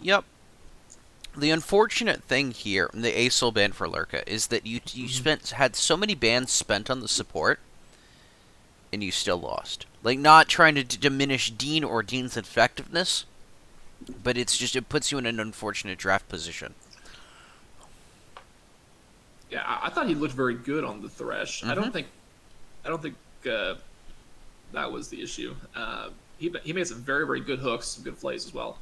Yep. The unfortunate thing here, the ASOL ban for Lurka, is that you had so many bans spent on the support, and you still lost. Like, not trying to diminish Dean or Dean's effectiveness, but it puts you in an unfortunate draft position. Yeah, I thought he looked very good on the Thresh. Mm-hmm. I don't think uh, that was the issue. He made some very very good hooks, some good plays as well.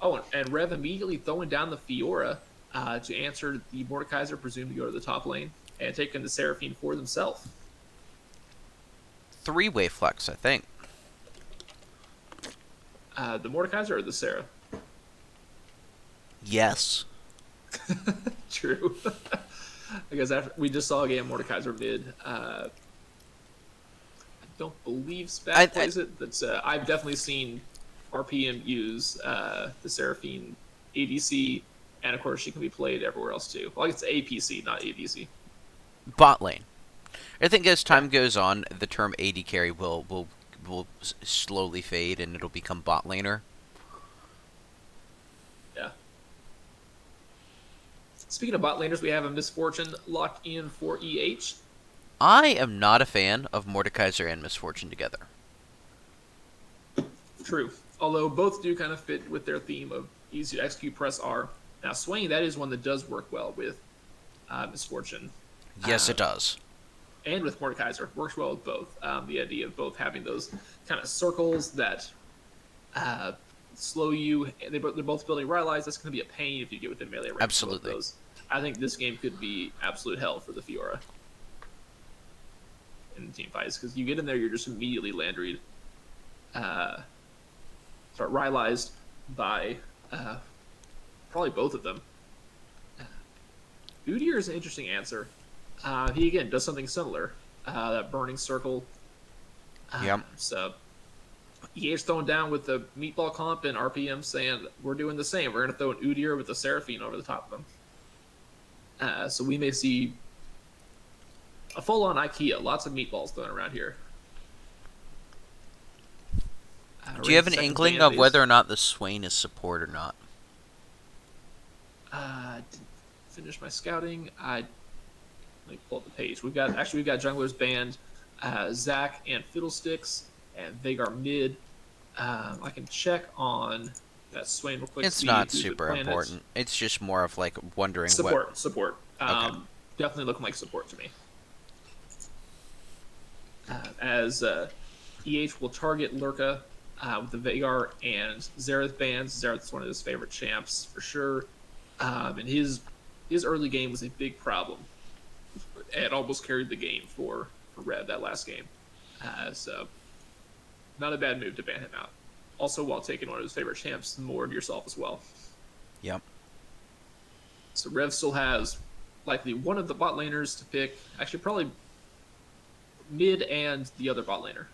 Oh, and Rev immediately throwing down the Fiora to answer the Mordekaiser presumed to go to the top lane and taking the Seraphine for themselves. Three-way flex, I think. The Mordekaiser or the Sarah? Yes. True. I guess after we just saw a game Mordekaiser mid. I don't believe Spat plays it, but I've definitely seen RPM use the Seraphine ADC, and of course she can be played everywhere else too. Well, it's APC, not ADC. Bot lane. I think as time goes on, the term AD carry will slowly fade, and it'll become bot laner. Yeah. Speaking of bot laners, we have a Misfortune locked in for EH. I am not a fan of Mordekaiser and Misfortune together. True. Although both do kind of fit with their theme of easy to execute, press R. Now, Swain, that is one that does work well with Misfortune. Yes, it does. And with Mordekaiser. Works well with both. The idea of both having those kind of circles that slow you. They're both building Rylai's. That's going to be a pain if you get within melee range. Absolutely. Of those. I think this game could be absolute hell for the Fiora in the team fights, because you get in there, you're just immediately Landried. Start Rylized by probably both of them. Udyr is an interesting answer. He again does something similar. That burning circle. Yep. So EA's throwing down with the meatball comp, and RPM saying we're doing the same. We're going to throw an Udyr with the Seraphine over the top of them. So we may see a full-on IKEA. Lots of meatballs thrown around here. Do you have an inkling of whether or not the Swain is support or not? Didn't finish my scouting. Let me pull up the page. We've got junglers banned, Zac and Fiddlesticks, and Vagar mid. I can check on that Swain real quick. It's not super important. It's just more of like wondering support. Okay. Definitely looking like support to me. As EH will target Lurka with the Vagar and Xerath bans. Xerath's one of his favorite champs for sure. And his early game was a big problem. It almost carried the game for Rev that last game. So not a bad move to ban him out. Also, while taking one of his favorite champs, more of yourself as well. Yep. So Rev still has likely one of the bot laners to pick. Actually, probably mid and the other bot laner.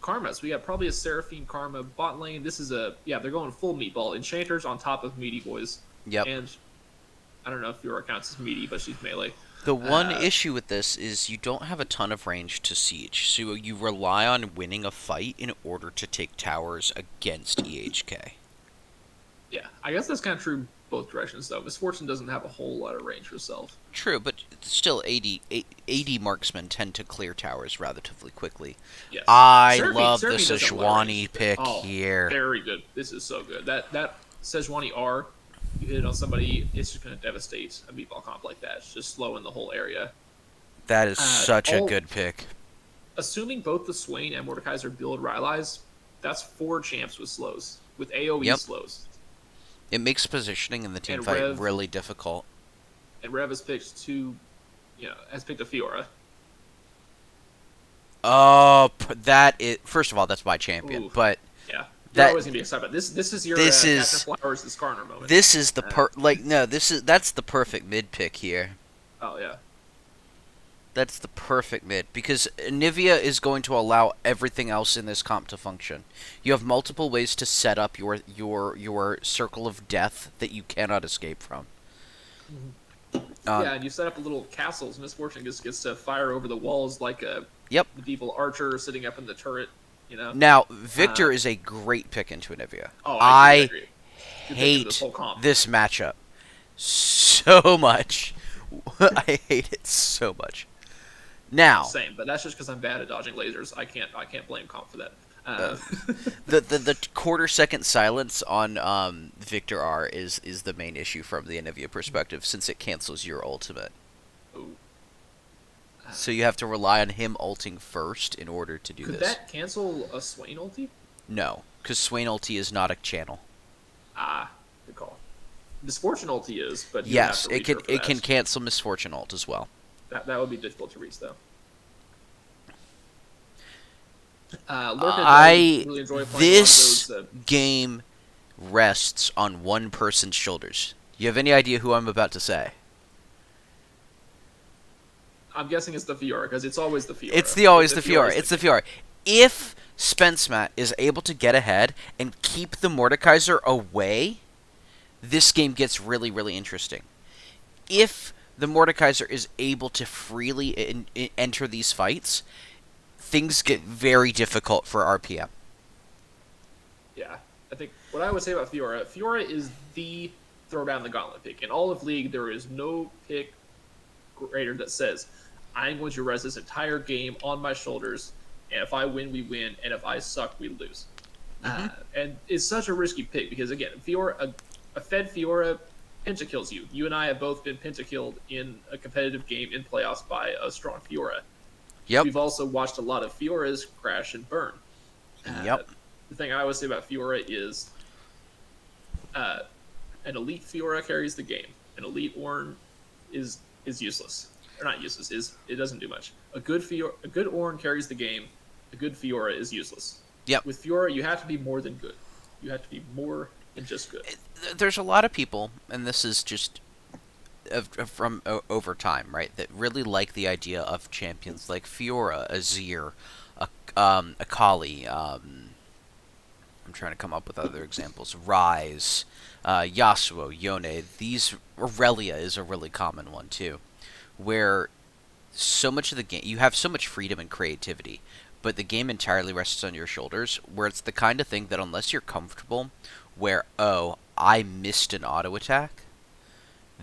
Karmas. We got probably a Seraphine Karma bot lane. This is they're going full meatball. Enchanters on top of meaty boys. Yep. And I don't know if Fiora counts as meaty, but she's melee. The one issue with this is you don't have a ton of range to siege, so you rely on winning a fight in order to take towers against EHK. Yeah, I guess that's kind of true both directions, though. Misfortune doesn't have a whole lot of range herself. True, but still, AD marksmen tend to clear towers relatively quickly. Yes. I love the Sejuani pick here. Very good. This is so good. That Sejuani R, you hit it on somebody, it's just going to devastate a meatball comp like that. It's just slowing the whole area. That is such a good pick. Assuming both the Swain and Mordekaiser build Rylai's, that's 4 champs with slows, with AoE slows. It makes positioning in the team fight really difficult. And Rev has picked has picked a Fiora. Oh, first of all, that's my champion. Oof. But yeah, you're always gonna be excited. This is your Captain Flowers, this Skarner moment. This is the that's the perfect mid pick here. Oh yeah. That's the perfect mid, because Nivea is going to allow everything else in this comp to function. You have multiple ways to set up your circle of death that you cannot escape from. And you set up little castles. Misfortune just gets to fire over the walls like a medieval archer sitting up in the turret. You know. Now, Uh, Victor is a great pick into Anivia. oh, I agree. I I agree. Good pick into this hate whole comp. this matchup so much. I hate it so much. Oh, Now, same, but that's just because I'm bad at dodging lasers. I can't blame comp for that. uh, the quarter second silence on Victor R is the main issue from the Anivia perspective, since it cancels your ultimate. Ooh. So you have to rely on him ulting first in order to do Could this. that cancel a Swain ulti? No, because Swain ulti is not a channel. Ah, good call. Misfortune ulti is, but you would have Yes, to it reach can her for it can that. cancel Misfortune ult as well. That would be difficult to reach, though. Lurka, though, I I really enjoy playing a lot of this those. game rests on one person's shoulders. You have any idea who I'm about to say? I'm guessing it's the Fiora, because it's always the It's Fiora. the always the Fiora Fiora. is It's the king. Fiora. If SpenceMat is able to get ahead and keep the Mordekaiser away, this game gets really, really interesting. If the Mordekaiser is able to freely enter these fights, things get very difficult for RPM. Yeah, I think what I would say about Fiora is the throw down the gauntlet pick. In all of League, there is no pick greater that says, I'm going to rest this entire game on my shoulders, and if I win, we win, and if I suck, we lose. Mm-hmm. And it's such a risky pick because, again, Fiora, a fed Fiora pentakills you. You and I have both been pentakilled in a competitive game in playoffs by a strong Fiora. Yep. We've also watched a lot of Fioras crash and burn. Yep. The thing I always say about Fiora is an elite Fiora carries the game. An elite Ornn is useless. Or not useless, it doesn't do much. A good Ornn carries the game. A good Fiora is useless. Yep. With Fiora, you have to be more than good. You have to be more than just good. There's a lot of people, and this is just from over time, right, that really like the idea of champions like Fiora, Azir, Akali. I'm trying to come up with other examples. Rise, Yasuo, Yone. These Aurelia is a really common one too, where so much of the game you have so much freedom and creativity, but the game entirely rests on your shoulders. Where it's the kind of thing that unless you're comfortable, where I missed an auto attack,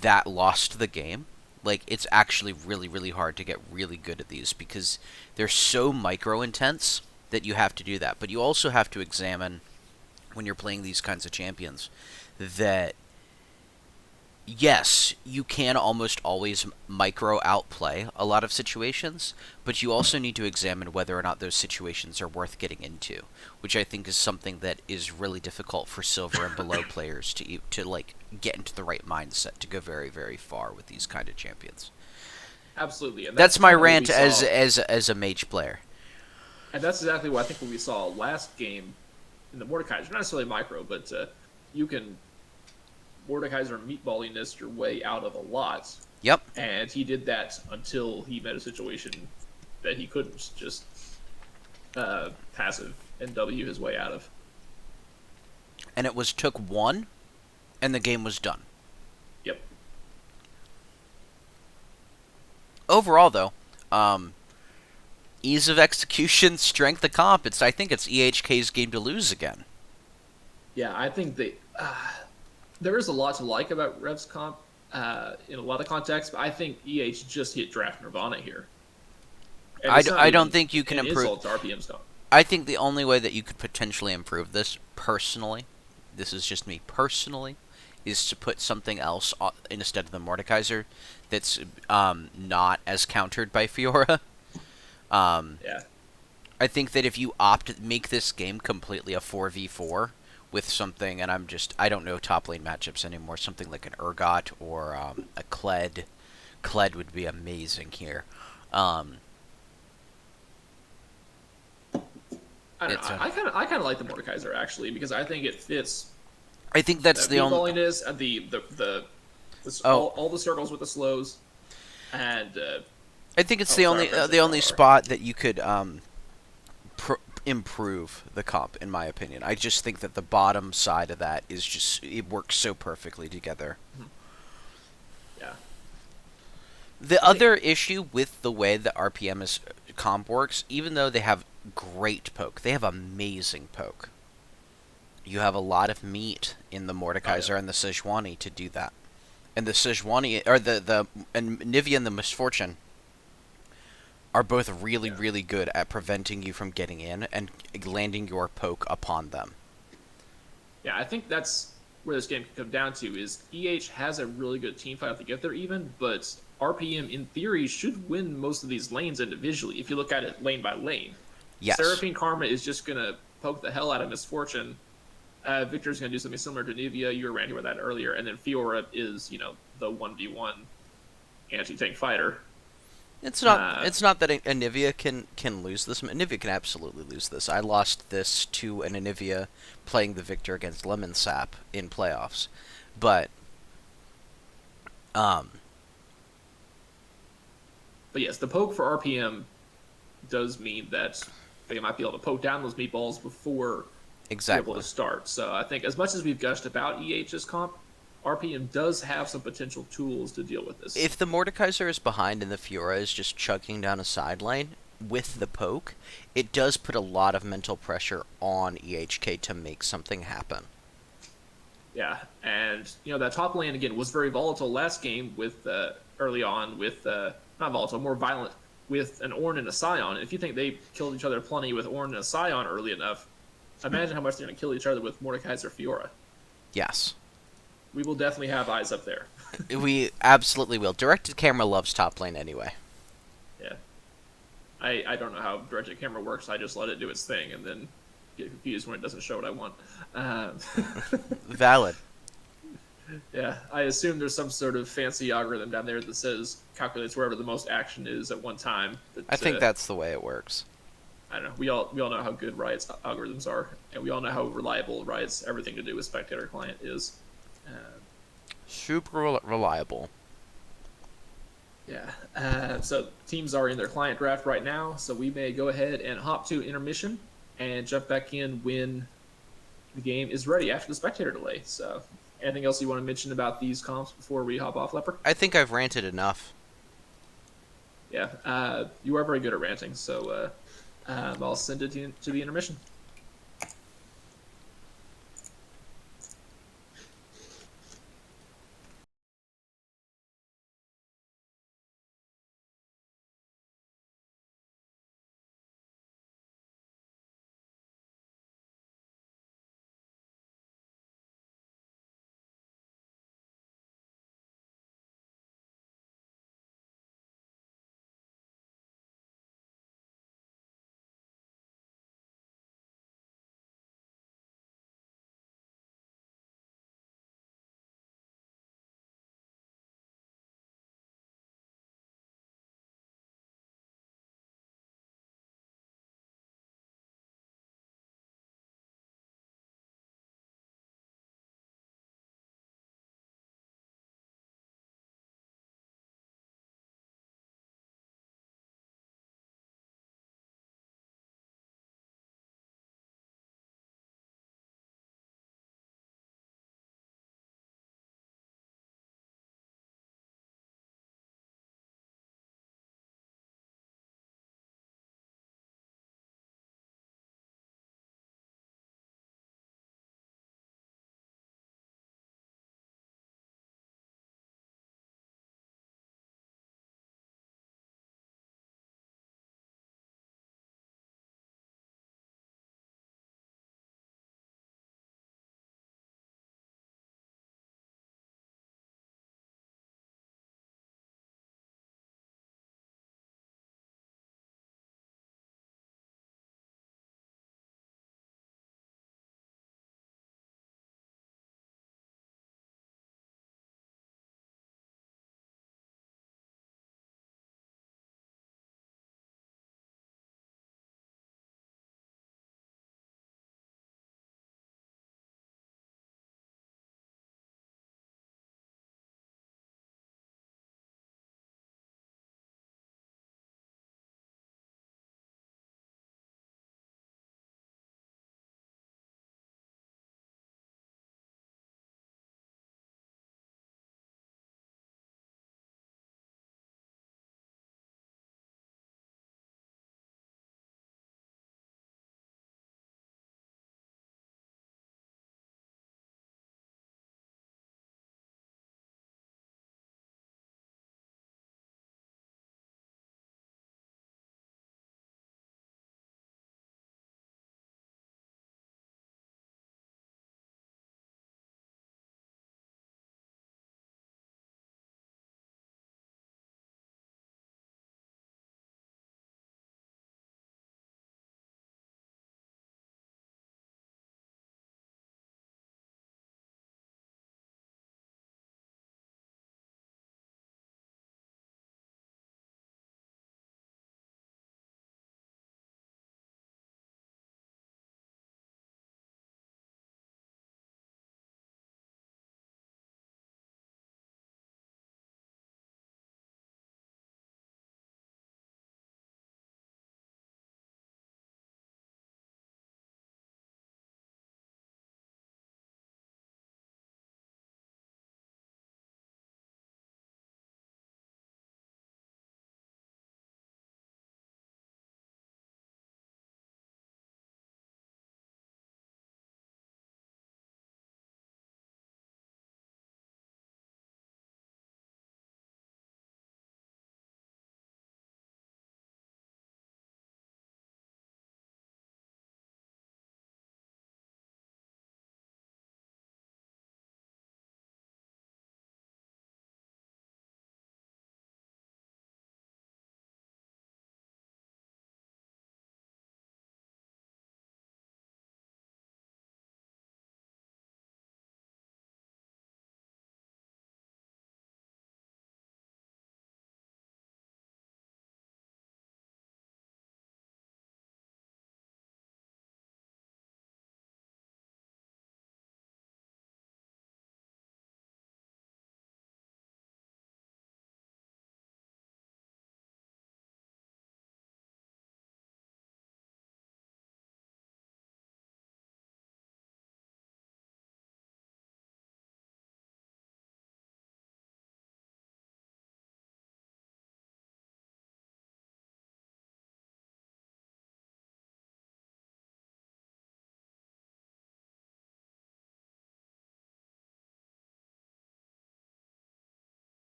that lost the game. Like, it's actually really, really hard to get really good at these because they're so micro intense that you have to do that. But you also have to examine when you're playing these kinds of champions that yes, you can almost always micro outplay a lot of situations, but you also need to examine whether or not those situations are worth getting into, which I think is something that is really difficult for silver and below players to like get into the right mindset to go very, very far with these kind of champions. Absolutely. And That's my kind of what rant we as saw. as a mage player. And that's exactly what I think what we saw last game in the Mordekaiser. Not necessarily micro, but you can Mordekaiser meatballiness your way out of a lot. Yep. And he did that until he met a situation that he couldn't just passive and W his way out of. And it was took one, and the game was done. Yep. Overall, though, ease of execution, strength of comp. I think it's EHK's game to lose again. Yeah, I think there is a lot to like about Rev's comp in a lot of contexts, but I think EH just hit draft Nirvana here. And I don't think you can improve. Insult to RPM's comp. I think the only way that you could potentially improve this, personally, this is just me personally, is to put something else instead of the Mordekaiser that's not as countered by Fiora. Yeah. I think that if you make this game completely a 4v4 with something, and I don't know top lane matchups anymore, something like an Urgot or a Kled. Kled would be amazing here. I don't know. I kind of like the Mordekaiser actually because I think it fits. I think that's the only. Meatballiness and all the circles with the slows, and I think it's sorry, the only spot that you could improve the comp, in my opinion. I just think that the bottom side of that is just it works so perfectly together. yeah. The other issue with the way that RPM is comp works, even though they have great poke. They have amazing poke. You have a lot of meat in the Oh yeah, Mordekaiser and the Sejuani to do that. And the Sejuani, or the and Nivea and the Misfortune are both really, yeah, really good at preventing you from getting in and landing your poke upon them. yeah. I think that's where this game can come down to is EH has a really good team fight to get there even, but RPM in theory should win most of these lanes individually if you look at it lane by lane. Yes. Seraphine Karma is just gonna poke the hell out of Misfortune. Victor's gonna do something similar to Nivea. You were ranting about that earlier, and then Fiora is the 1v1 anti tank fighter. It's not. Uh, It's not that Anivia can lose this. Anivia can absolutely lose this. I lost this to an Anivia playing the Victor against Lemon Sap in playoffs, but um, but yes, the poke for RPM does mean that they might be able to poke down those meatballs before you're able to exactly. start. So I think as much as we've gushed about EH's comp, RPM does have some potential tools to deal with this. If the Mordekaiser is behind and the Fiora is just chugging down a side lane with the poke, it does put a lot of mental pressure on EHK to make something happen. Yeah, and that top lane again was very volatile last game with early on with not volatile, more violent with an Ornn and a Scion. And if you think they killed each other plenty with Ornn and a Scion early enough, imagine how much they're going to kill each other with Mordekaiser Fiora. Yes, We will definitely have eyes up there. we absolutely will. Directed camera loves top lane anyway. Yeah, I don't know how directed camera works. I just let it do its thing and then get confused when it doesn't show what I want. Um, Valid. yeah, I assume there's some sort of fancy algorithm down there that says calculates wherever the most action is at one time. I But think that's the way it works. I don't know. We all know how good Riot's algorithms are, and we all know how reliable Riot's everything to do with spectator client is. Uh, Super reliable. yeah. So teams are in their client draft right now, so we may go ahead and hop to intermission and jump back in when the game is ready after the spectator delay. So, anything else you want to mention about these comps before we hop off, Leper? I think I've ranted enough. Yeah, you are very good at ranting, so I'll send it to the intermission.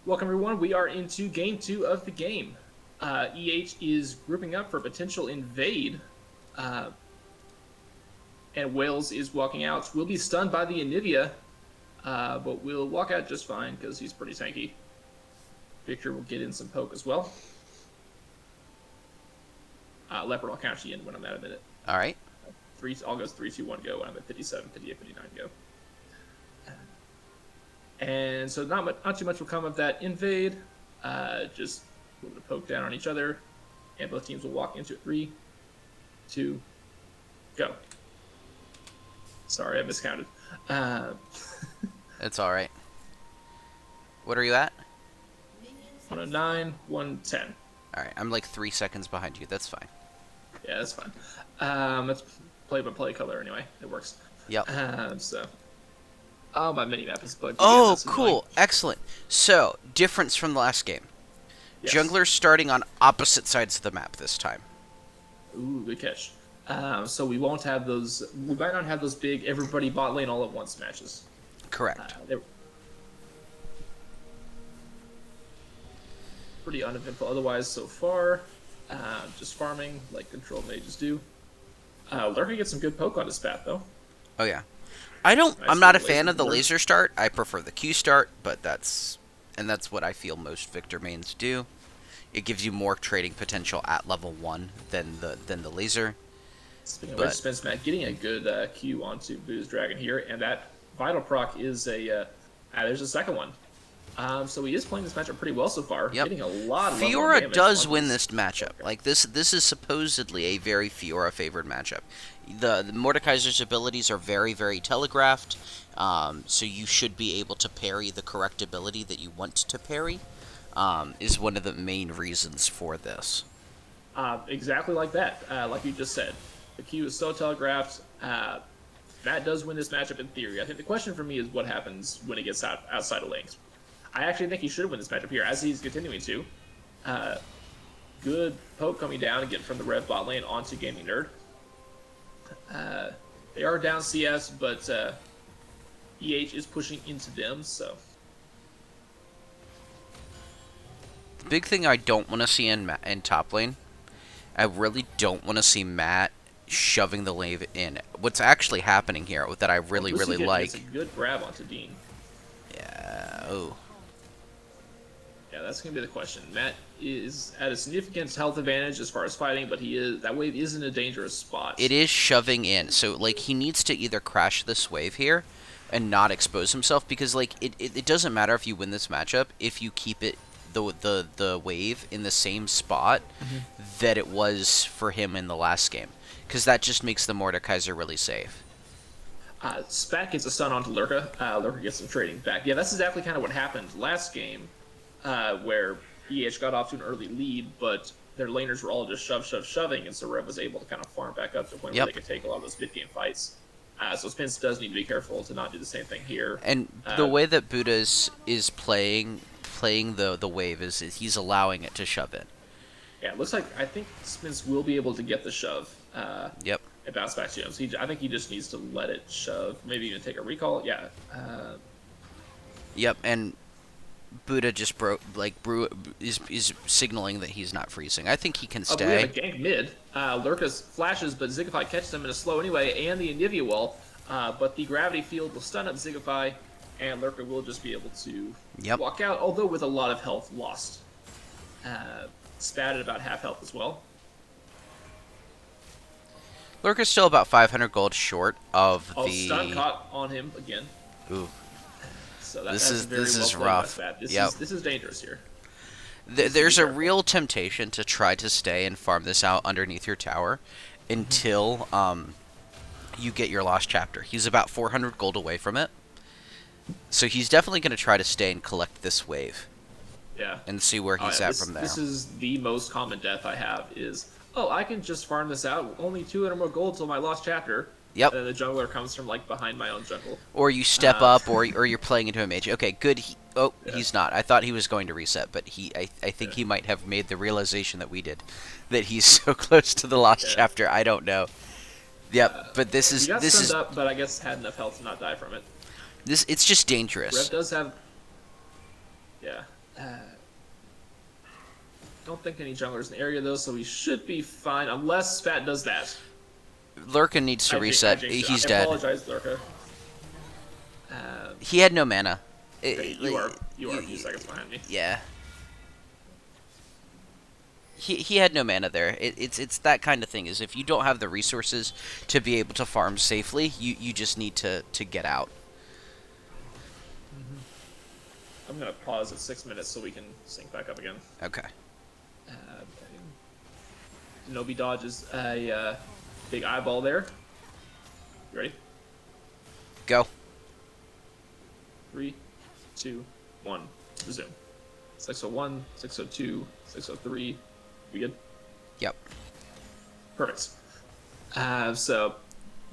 Welcome, everyone. We are into game 2 of the game. EH is grouping up for potential invade, uh, and Wales is walking out. We'll be stunned by the Anivia, but we'll walk out just fine because he's pretty tanky. Victor will get in some poke as well. Leopard, I'll count you in when I'm at a minute. All right. All goes 3, 2, 1, go when I'm at 57, 58, 59, go. And so not too much will come of that invade. Just a little bit of poke down on each other, and both teams will walk into it. 3, 2, go. Sorry, I miscounted. It's all right. What are you at? 109, 110. All right, I'm like 3 seconds behind you. That's fine. Yeah, that's fine. Let's play by play color anyway. It works. Yep. Oh, my mini map is bugged. Oh, cool. Excellent. So, difference from the last game. Yes. Junglers starting on opposite sides of the map this time. Ooh, good catch. So we won't have those. We might not have those big everybody bot lane all at once matches. Correct. They're pretty uneventful otherwise so far. Just farming like control mages do. Lurker gets some good poke on his path though. Oh yeah. Nice I'm not a laser fan of the alert. laser start. I prefer the Q start, but that's what I feel most Victor mains do. It gives you more trading potential at level 1 than the laser. Speaking of which, Spence Matt getting a good Q onto Boo's Dragon here, and that Vital proc is a there's a second one. So he is playing this matchup pretty well so far. Yep. Getting a lot of level Fiora damage does on win this matchup. Okay. Like this is supposedly a very Fiora favored matchup. The Mordekaiser's abilities are very, very telegraphed, so you should be able to parry the correct ability that you want to parry. Is one of the main reasons for this. Exactly like that. Like you just said, the Q is so telegraphed. Matt does win this matchup in theory. I think the question for me is what happens when he gets outside of lanes. I actually think he should win this matchup here, as he's continuing to. Good poke coming down again from the REV bot lane onto Gaming Nerd. They are down CS, but EH is pushing into them, so. The big thing I don't want to see in top lane, I really don't want to see Matt shoving the wave in. What's actually happening here that I really like. It's a good grab onto Dean. Yeah. Oh. Yeah, that's gonna be the question. Matt is at a significant health advantage as far as fighting, but that wave is in a dangerous spot. It is shoving in, so like he needs to either crash this wave here and not expose himself, because like it doesn't matter if you win this matchup if you keep it the wave in the same spot that it was for him in the last game, because that just makes the Mordekaiser really safe. Spat gets a stun onto Lurka. Lurka gets some trading back. Yeah, that's exactly kind of what happened last game, where EH got off to an early lead, but their laners were all just shoving, and so Rev was able to kind of farm back up to the point where they could take a lot of those mid-game fights. So Spence does need to be careful to not do the same thing here. And the way that Buddha is playing the wave is he's allowing it to shove in. Yeah, it looks like I think Spence will be able to get the shove. Yep. And bounce back to him. So I think he just needs to let it shove. Maybe even take a recall. Yeah. Yep, and Buddha just is signaling that he's not freezing. I think he can Oh, but we have stay. a gank mid. Lurka's flashes, but Zigify catches him in a slow anyway, and the Anivia wall. But the gravity field will stun up Zigify, and Lurka will just be able to walk out, although with a lot of health lost. Spat at about half health as well. Lurker's still about 500 gold short of the. Stun caught on him again. Ooh. So This is well rough. This is dangerous here. There's a real temptation to try to stay and farm this out underneath your tower until you get your lost chapter. He's about 400 gold away from it, so he's definitely going to try to stay and collect this wave. Yeah. And see where he's at from there. This is the most common death I have is, oh, I can just farm this out. Only 200 more gold till my lost chapter. Yep. And the jungler comes from like behind my own jungle. Or you step up, or you're playing into a mage. Okay, good. He's not. I thought he was going to reset, but I think he might have made the realization that we did, that he's so close to the lost chapter. I don't know. Yep, but this is He got stunned up, but I guess had enough health to not die from it. It's just dangerous. Rev does have, yeah. Don't think any junglers in the area though, so we should be fine unless Spat does that. Lurka needs to reset. He's I dead. apologize, Lurka. He had no mana. Okay, you are a few seconds behind me. Yeah. He had no mana there. It's that kind of thing. Is if you don't have the resources to be able to farm safely, you just need to get out. I'm gonna pause at 6 minutes so we can sync back up again. Okay. Nobi dodges a big eyeball there. You ready? Go. 3, 2, 1. Resume. 601, 602, 603. We good? Yep. Perfect. So,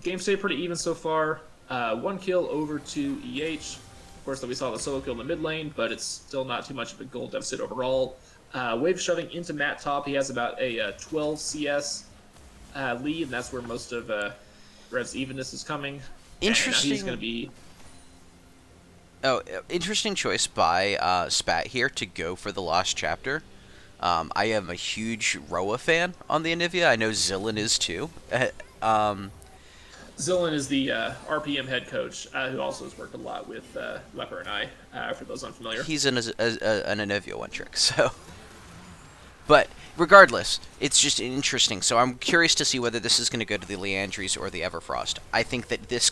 game stayed pretty even so far. 1 kill over to EH. Of course, though we saw the solo kill in the mid lane, but it's still not too much of a gold deficit overall. Wave shoving into Matt top. He has about a 12 CS lead, and that's where most of REV's evenness is coming. Interesting. He's going to be... Oh, interesting choice by Spat here to go for the Lost Chapter. I am a huge Roa fan on the Anivia. I know Zillin is too. Zillin is the RPM head coach, who also has worked a lot with Leper and I, for those unfamiliar. He's an Anivia one trick, so... But regardless, it's just interesting. So I'm curious to see whether this is going to go to the Leandries or the Everfrost. I think that this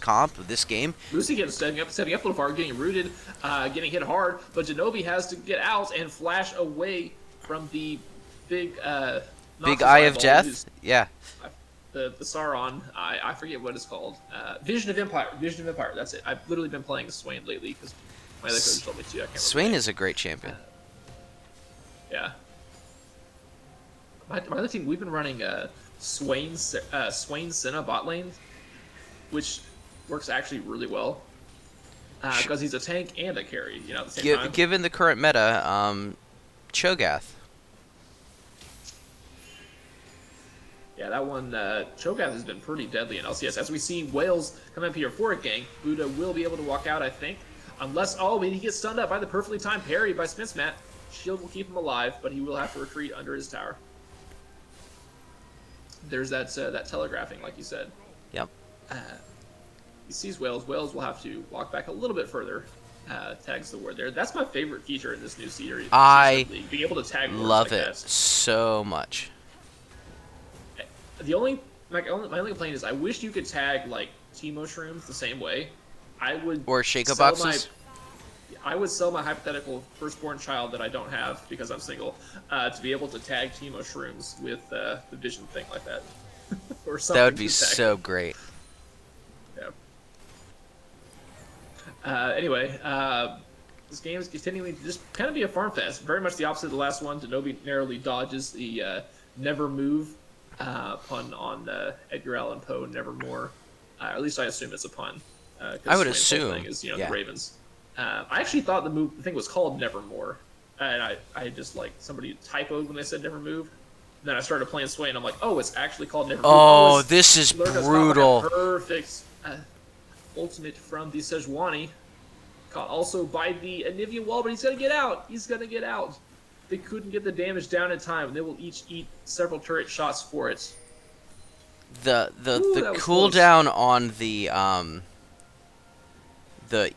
game... Lucy gets stepping up a little far, getting rooted, getting hit hard, but Genobi has to get out and flash away from the big... big Eye of Death? Yeah. The Sauron, I forget what it's called. Vision of Empire. That's it. I've literally been playing Swain lately because my other coach told me to. I can't Swain is a great champion. Yeah. My other team, we've been running Swain Senna bot lane, which works actually really well because he's a tank and a carry. At the same time. Given the current meta, Cho'Gath. Yeah, that one, Cho'Gath has been pretty deadly in LCS. As we see Wales come up here for a gank, Buddha will be able to walk out, I think. Unless, he gets stunned up by the perfectly timed parry by Spincemat. Shield will keep him alive, but he will have to retreat under his tower. There's that telegraphing, like you said. Yep. He sees Wales. Wales will have to walk back a little bit further. Tags the ward there. That's my favorite feature in this new series. Being able to tag wards love like it that. so much. My only complaint is I wish you could tag like Teemo Shrooms the same way. Or Shaco boxes. I would sell my hypothetical firstborn child that I don't have because I'm single to be able to tag Teemo Shrooms with the vision thing like that, or something. That would be so great. Yeah. Anyway, this game is continuing to just kind of be a farm fest. Very much the opposite of the last one. Denobi narrowly dodges the never move pun on Edgar Allan Poe, Nevermore. At least I assume it's a pun. I would assume. Thing is, the Ravens. I actually thought the thing was called Nevermore, and I just somebody typoed when they said Never Move. And then I started playing Sway, and I'm like, oh, it's actually called Never Move. Oh, this is brutal. Perfect ultimate from the Sejuani. Caught also by the Anivia wall, but he's gonna get out. They couldn't get the damage down in time, and they will each eat several turret shots for it. The cooldown on the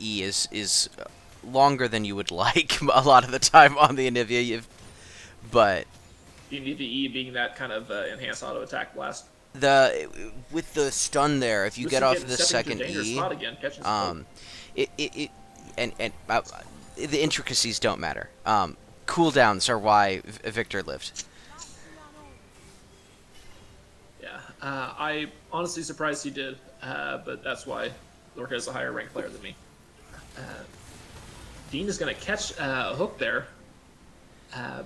E is longer than you would like a lot of the time on the Anivia, but the Anivia E being that kind of enhanced auto attack blast. With the stun there, if you get off the second E, the intricacies don't matter. Cooldowns are why Victor lived. Yeah, I honestly surprised he did, but that's why Lorca is a higher ranked player than me. Dean is going to catch a hook there,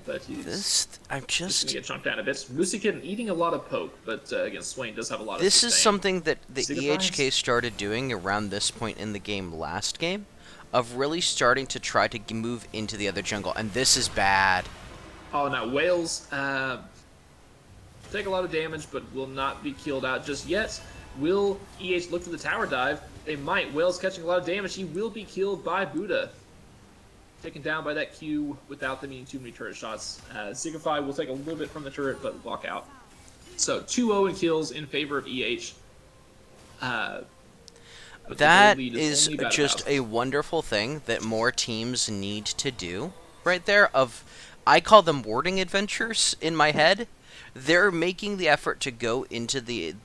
but he's I'm just going to get chunked down a bit. Musikin eating a lot of poke, but again, Swain does have a lot of This sustain. is something that the EHK started doing around this point in the game last game, of really starting to try to move into the other jungle, and this is bad. Oh, now Wales take a lot of damage, but will not be killed out just yet. Will EH look for the tower dive? They might. Wales catching a lot of damage. He will be killed by Buddha. taken down by that Q without them needing too many turret shots. Zigify will take a little bit from the turret, but walk out. So 2-0 in kills in favor of EH. That is just a wonderful thing that more teams need to do right there. I call them warding adventures in my head. They're making the effort to go into the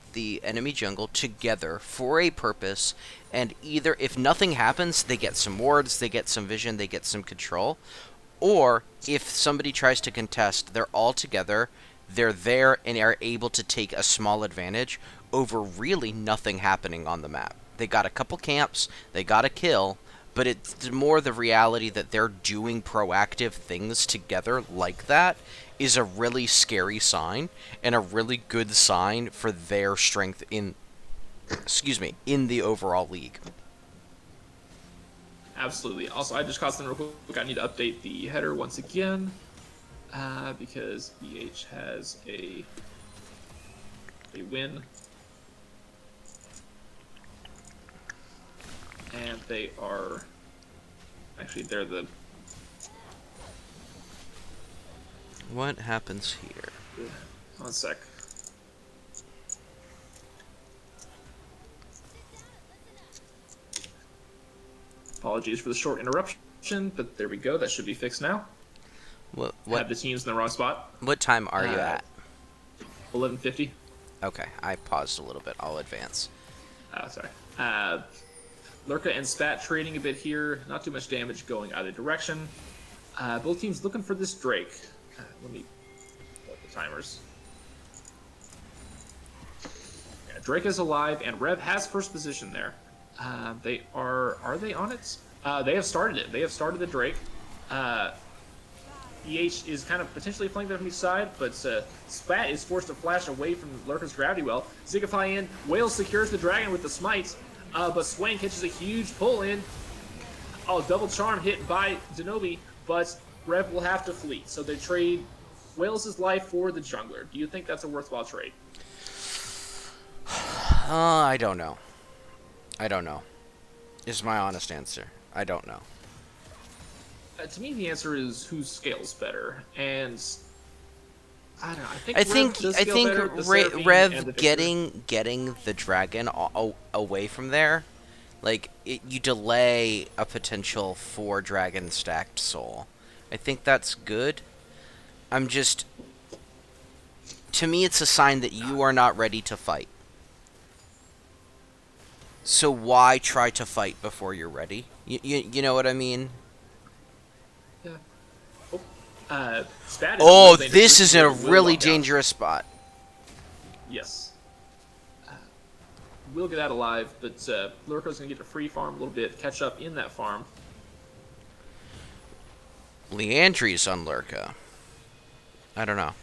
enemy jungle together for a purpose, and either if nothing happens, they get some wards, they get some vision, they get some control, or if somebody tries to contest, they're all together, they're there, and are able to take a small advantage over really nothing happening on the map. They got a couple camps, they got a kill, but it's more the reality that they're doing proactive things together like that is a really scary sign and a really good sign for their strength in the overall league. Absolutely. Also, I just caught something real quick. I need to update the header once again because EH has a win. And they are actually they're the What happens here? 1 sec. Apologies for the short interruption, but there we go. That should be fixed now. What Have the teams in the wrong spot. What time are you at? 11:50. Okay, I paused a little bit. I'll advance. Sorry. Lurka and Spat trading a bit here. Not too much damage going either direction. Both teams looking for this Drake. Let me put the timers. Yeah, Drake is alive, and Rev has first position there. They are they on it? They have started it. They have started the Drake. EH is kind of potentially flanked there from each side, but Spat is forced to flash away from Lurker's gravity well. Zigify in. Whale secures the dragon with the smite, but Swain catches a huge pull in. Oh, double charm hit by Denobi, but Rev will have to flee. So they trade Wales' life for the jungler. Do you think that's a worthwhile trade? I don't know. I don't know. Is my honest answer. I don't know. To me, the answer is who scales better, and I don't know. I think Rev getting the dragon away from there, like you delay a potential 4 dragon stacked soul. I think that's good. To me, it's a sign that you are not ready to fight. So why try to fight before you're ready? You know what I mean? Yeah. This is a really dangerous spot. Yes. We'll get out alive, but Lurko's going to get to free farm a little bit, catch up in that farm. Leandry's on Lurka. I don't know.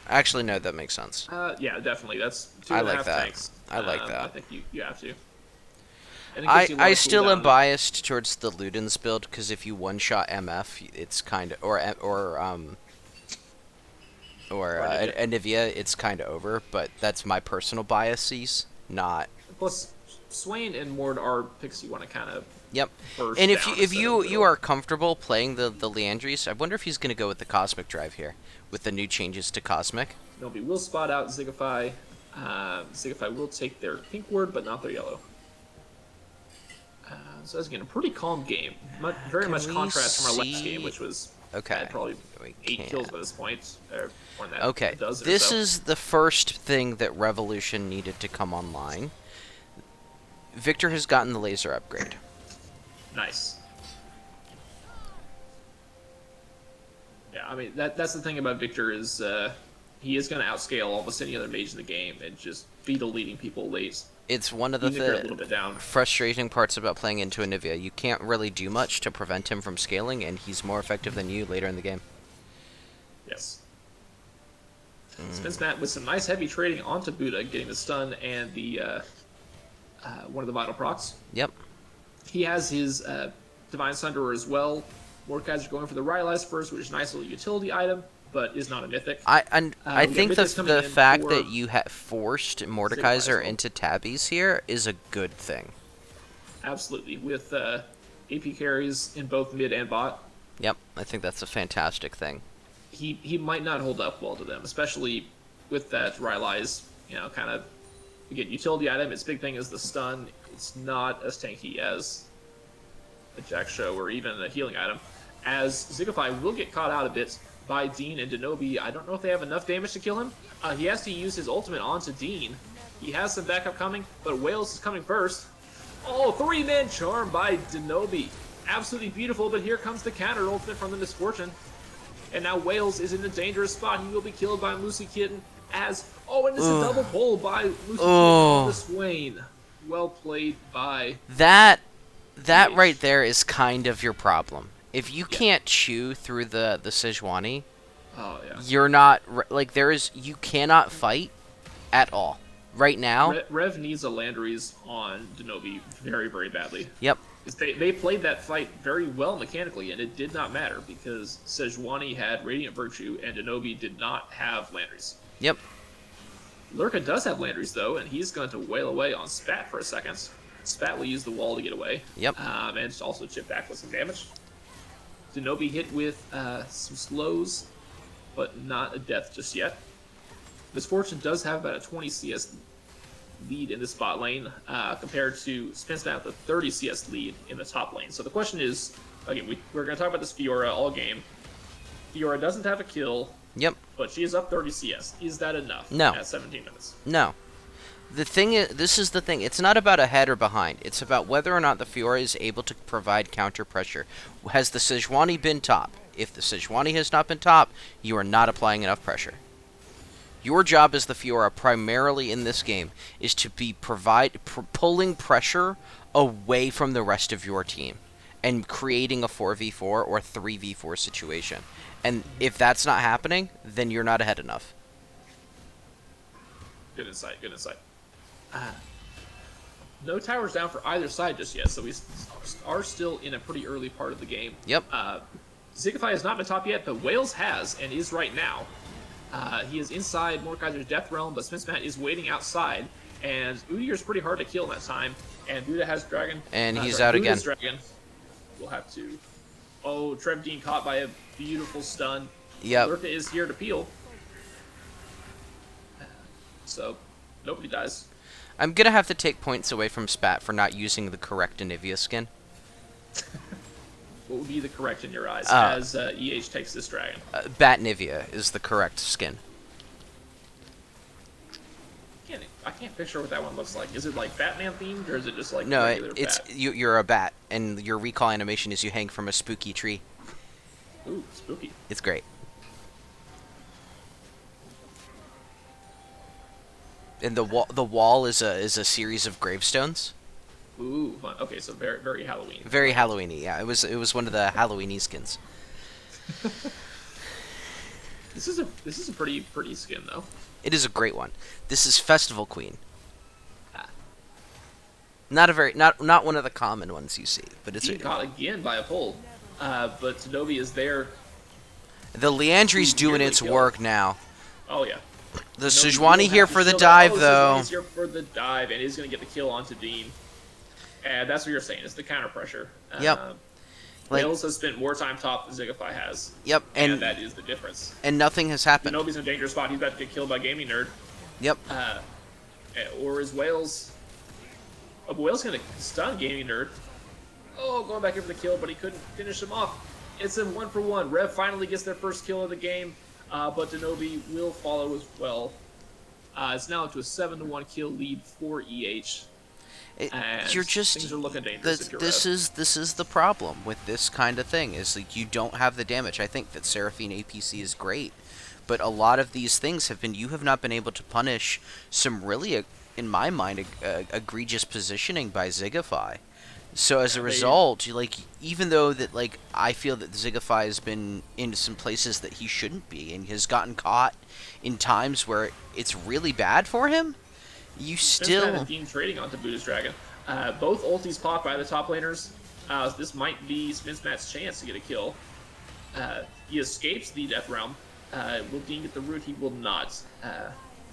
Actually, no, that makes sense. Yeah, definitely. That's 2.5 I like that. tanks. I like that. I think you have to. I still am biased towards the Ludens build because if you one-shot MF, it's kind of Anivia, it's kind of over. But that's my personal biases, not. Plus, Swain and Mord are picks you want to kind of. Yep. And if you are comfortable playing the Leandries, I wonder if he's going to go with the Cosmic Drive here with the new changes to Cosmic. Nobody will spot out Zigify. Zigify will take their pink word, but not their yellow. So that's again a pretty calm game. Very much contrast from our last game, which was probably 8 kills by this point. Or more than that, okay, this is the first thing that Revolution needed to come online. Victor has gotten the laser upgrade. Nice. Yeah, I mean that's the thing about Victor is he is going to outscale almost any other mage in the game and just be deleting people late. It's one of the frustrating parts about playing into Anivia. You can't really do much to prevent him from scaling, and he's more effective than you later in the game. Yes. Spins Matt with some nice heavy trading onto Buddha, getting the stun and the one of the vital procs. Yep. He has his Divine Sunderer as well. Mordekaiser going for the Rylai's first, which is a nice little utility item, but is not a mythic. I think the fact that you forced Mordekaiser into tabbies here is a good thing. Absolutely, with AP carries in both mid and bot. Yep, I think that's a fantastic thing. He might not hold up well to them, especially with that Rylai's, kind of, again, utility item. Its big thing is the stun. It's not as tanky as a Jack Show or even a healing item. As Zigify will get caught out a bit by Dean and Denobi. I don't know if they have enough damage to kill him. He has to use his ultimate onto Dean. He has some backup coming, but Wales is coming first. Oh, 3-man charm by Denobi. Absolutely beautiful, but here comes the counter ultimate from the Misfortune. And now Wales is in a dangerous spot. He will be killed by Lucy Kitten as... Oh, and it's a double pull by Lucy Kitten on the Swain. Well played by... That right there is kind of your problem. If you can't chew through the Sejuani, you're not... Like, you cannot fight at all. Right now... Rev needs a Landry's on Denobi very, very badly. Yep. They played that fight very well mechanically, and it did not matter because Sejuani had Radiant Virtue and Denobi did not have Landry's. Yep. Lurka does have Landry's, though, and he's going to wail away on Spat for a second. Spat will use the wall to get away. Yep. And also chip back with some damage. Denobi hit with some slows, but not a death just yet. Misfortune does have about a 20 CS lead in the spot lane compared to Spinsmat with a 30 CS lead in the top lane. So the question is, again, we're going to talk about this Fiora all game. Fiora doesn't have a kill. Yep. But she is up 30 CS. Is that enough? No. At 17 minutes. No. The thing is, this is the thing. It's not about ahead or behind. It's about whether or not the Fiora is able to provide counter pressure. Has the Sejuani been top? If the Sejuani has not been top, you are not applying enough pressure. Your job as the Fiora, primarily in this game, is to be pulling pressure away from the rest of your team and creating a 4v4 or 3v4 situation. And if that's not happening, then you're not ahead enough. Good insight, good insight. No towers down for either side just yet, so we are still in a pretty early part of the game. Yep. Zigify has not been top yet, but Wales has and is right now. He is inside Mordekaiser's Death Realm, but Smithsmat is waiting outside, and Udyr's pretty hard to kill in that time, and Buddha has Dragon. And he's out again. Dragon. We'll have to... Oh, Trev Dean caught by a beautiful stun. Yep. Lurka is here to peel. So, nobody dies. I'm going to have to take points away from Spat for not using the correct Anivia skin. What would be the correct in your eyes as EH takes this dragon? Bat Nivea is the correct skin. I can't picture what that one looks like. Is it like Batman themed, or is it just like no? Regular It's bat? You're a bat, and your recall animation is you hang from a spooky tree. Ooh, spooky. It's great. And the wall is a series of gravestones. Ooh, fun. Okay, so very, very Halloween. Very Halloweeny, yeah. It was one of the Halloweeny skins. This is a pretty skin though. It is a great one. This is Festival Queen. Ah. Not one of the common ones you see, but it's caught again by a pull. But Tsunobi is there. The Leandry's doing its work now. Oh yeah. The Sejuani here for the dive though. He's here for the dive, and he's going to get the kill onto Dean. And that's what you're saying. It's the counter pressure. Yep. Wales has spent more time top than Zigify has. Yep. And that is the difference. And nothing has happened. Nobody's in a dangerous spot. He's about to get killed by Gaming Nerd. Yep. Or is Wales... Oh, but Wales going to stun Gaming Nerd. Oh, going back here for the kill, but he couldn't finish him off. It's a 1-for-1. Rev finally gets their first kill of the game, but Denobi will follow as well. It's now up to a 7-1 kill lead for EH. You're just things are looking dangerous. this is the problem with this kind of thing is like you don't have the damage. I think that Seraphine APC is great, but a lot of these things you have not been able to punish some really, in my mind, egregious positioning by Zigify. So as a result, even though that I feel that Zigify has been in some places that he shouldn't be and has gotten caught in times where it's really bad for him. You still... Dean trading onto Buddha's Dragon. Both ultis pop by the top laners. This might be Spinsmat's chance to get a kill. He escapes the Death Realm. Will Dean get the root? He will not.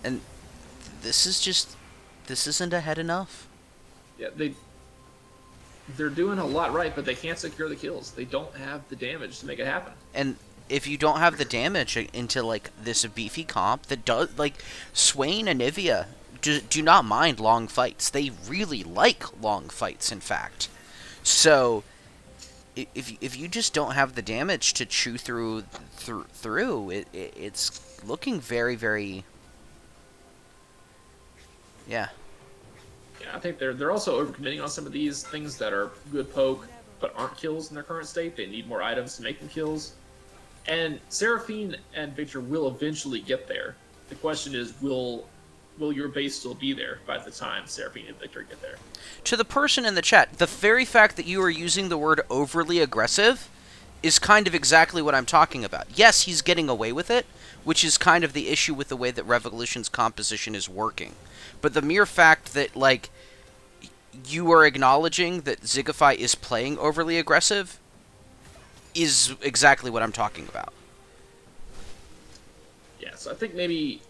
And this isn't ahead enough. Yeah, they're doing a lot right, but they can't secure the kills. They don't have the damage to make it happen. And if you don't have the damage into like this beefy comp that does like Swain and Nivea do not mind long fights. They really like long fights, in fact. So if you just don't have the damage to chew through it's looking very, very, yeah. Yeah, I think they're also overcommitting on some of these things that are good poke but aren't kills in their current state. They need more items to make them kills. And Seraphine and Victor will eventually get there. The question is, will your base still be there by the time Seraphine and Victor get there? To the person in the chat, the very fact that you are using the word overly aggressive is kind of exactly what I'm talking about. Yes, he's getting away with it, which is kind of the issue with the way that Revolution's composition is working. But the mere fact that, like, you are acknowledging that Zigify is playing overly aggressive is exactly what I'm talking about. Yeah, so I think maybe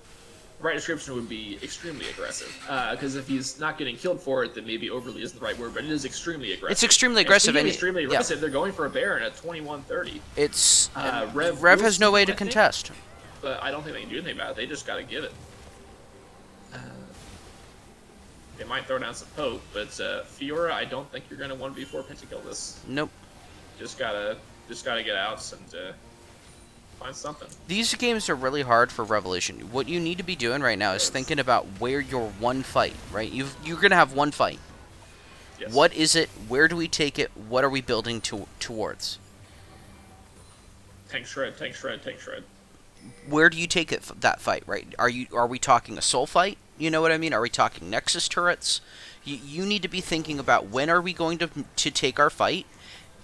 right description would be extremely aggressive. Because if he's not getting killed for it, then maybe overly isn't the right word, but it is extremely aggressive. It's extremely aggressive. And extremely aggressive, they're going for a Baron at 21-30. It's Rev has no way to contest. But I don't think they can do anything about it. They just got to give it. They might throw down some poke, but Fiora, I don't think you're going to 1v4 pentakill this. Nope. Just gotta get outs and find something. These games are really hard for Revolution. What you need to be doing right now is thinking about where your one fight, right? You're going to have one fight. Yes. What is it? Where do we take it? What are we building towards? Tank shred, tank shred, tank shred. Where do you take it? That fight, right? Are we talking a soul fight? You know what I mean? Are we talking Nexus turrets? You need to be thinking about when are we going to take our fight,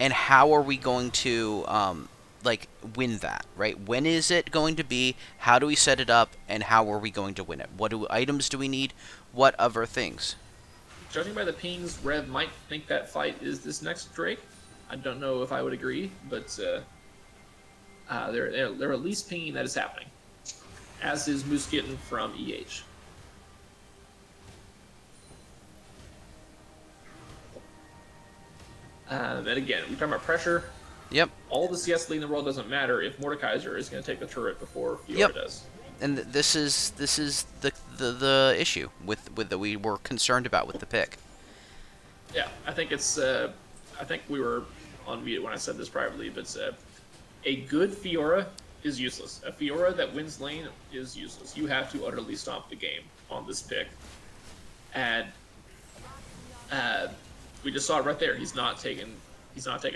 and how are we going to like win that, right? When is it going to be? How do we set it up, and how are we going to win it? What items do we need? What other things? Judging by the pings, Rev might think that fight is this next Drake. I don't know if I would agree, but they're at least pinging that is happening, as is Moose Kitten from EH. And again, we're talking about pressure. Yep. All the CS lead in the world doesn't matter if Mordekaiser is going to take the turret before Fiora does. And this is the issue with that we were concerned about with the pick. Yeah, I think it's. I think we were on mute when I said this privately, but a good Fiora is useless. A Fiora that wins lane is useless. You have to utterly stomp the game on this pick, and we just saw it right there. He's not taking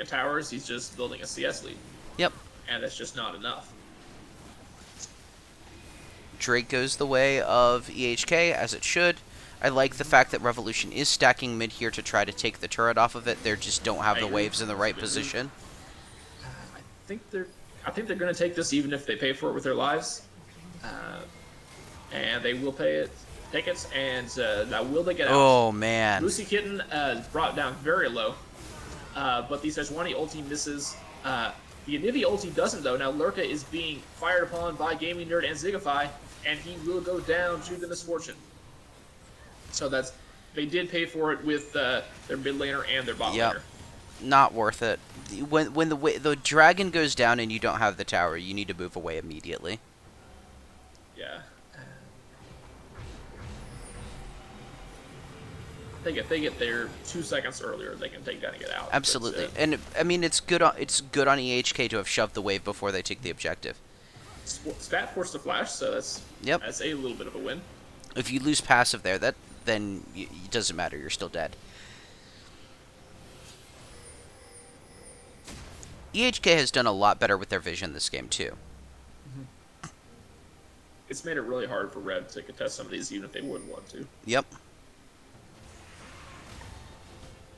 towers. He's just building a CS lead. Yep. And that's just not enough. Drake goes the way of EHK, as it should. I like the fact that Revolution is stacking mid here to try to take the turret off of it. They just don't have the waves in the right position. I think they're going to take this even if they pay for it with their lives. And they will take it, and now will they get out? Oh, man. Lucy Kitten brought down very low, but the Sejuani ulti misses. The Anivia ulti doesn't, though. Now Lurka is being fired upon by Gaming Nerd and Zigify, and he will go down to the misfortune. So they did pay for it with their mid laner and their bot laner. Not worth it. When the dragon goes down and you don't have the tower, you need to move away immediately. Yeah. I think if they get there 2 seconds earlier, they can take that and get out. Absolutely. But, and I mean, it's good on EHK to have shoved the wave before they take the objective. Spat forced the flash, so that's a little bit of a win. If you lose passive there, then it doesn't matter. You're still dead. EHK has done a lot better with their vision this game too. Mm-hmm. It's made it really hard for Rev to contest some of these, even if they wouldn't want to. Yep.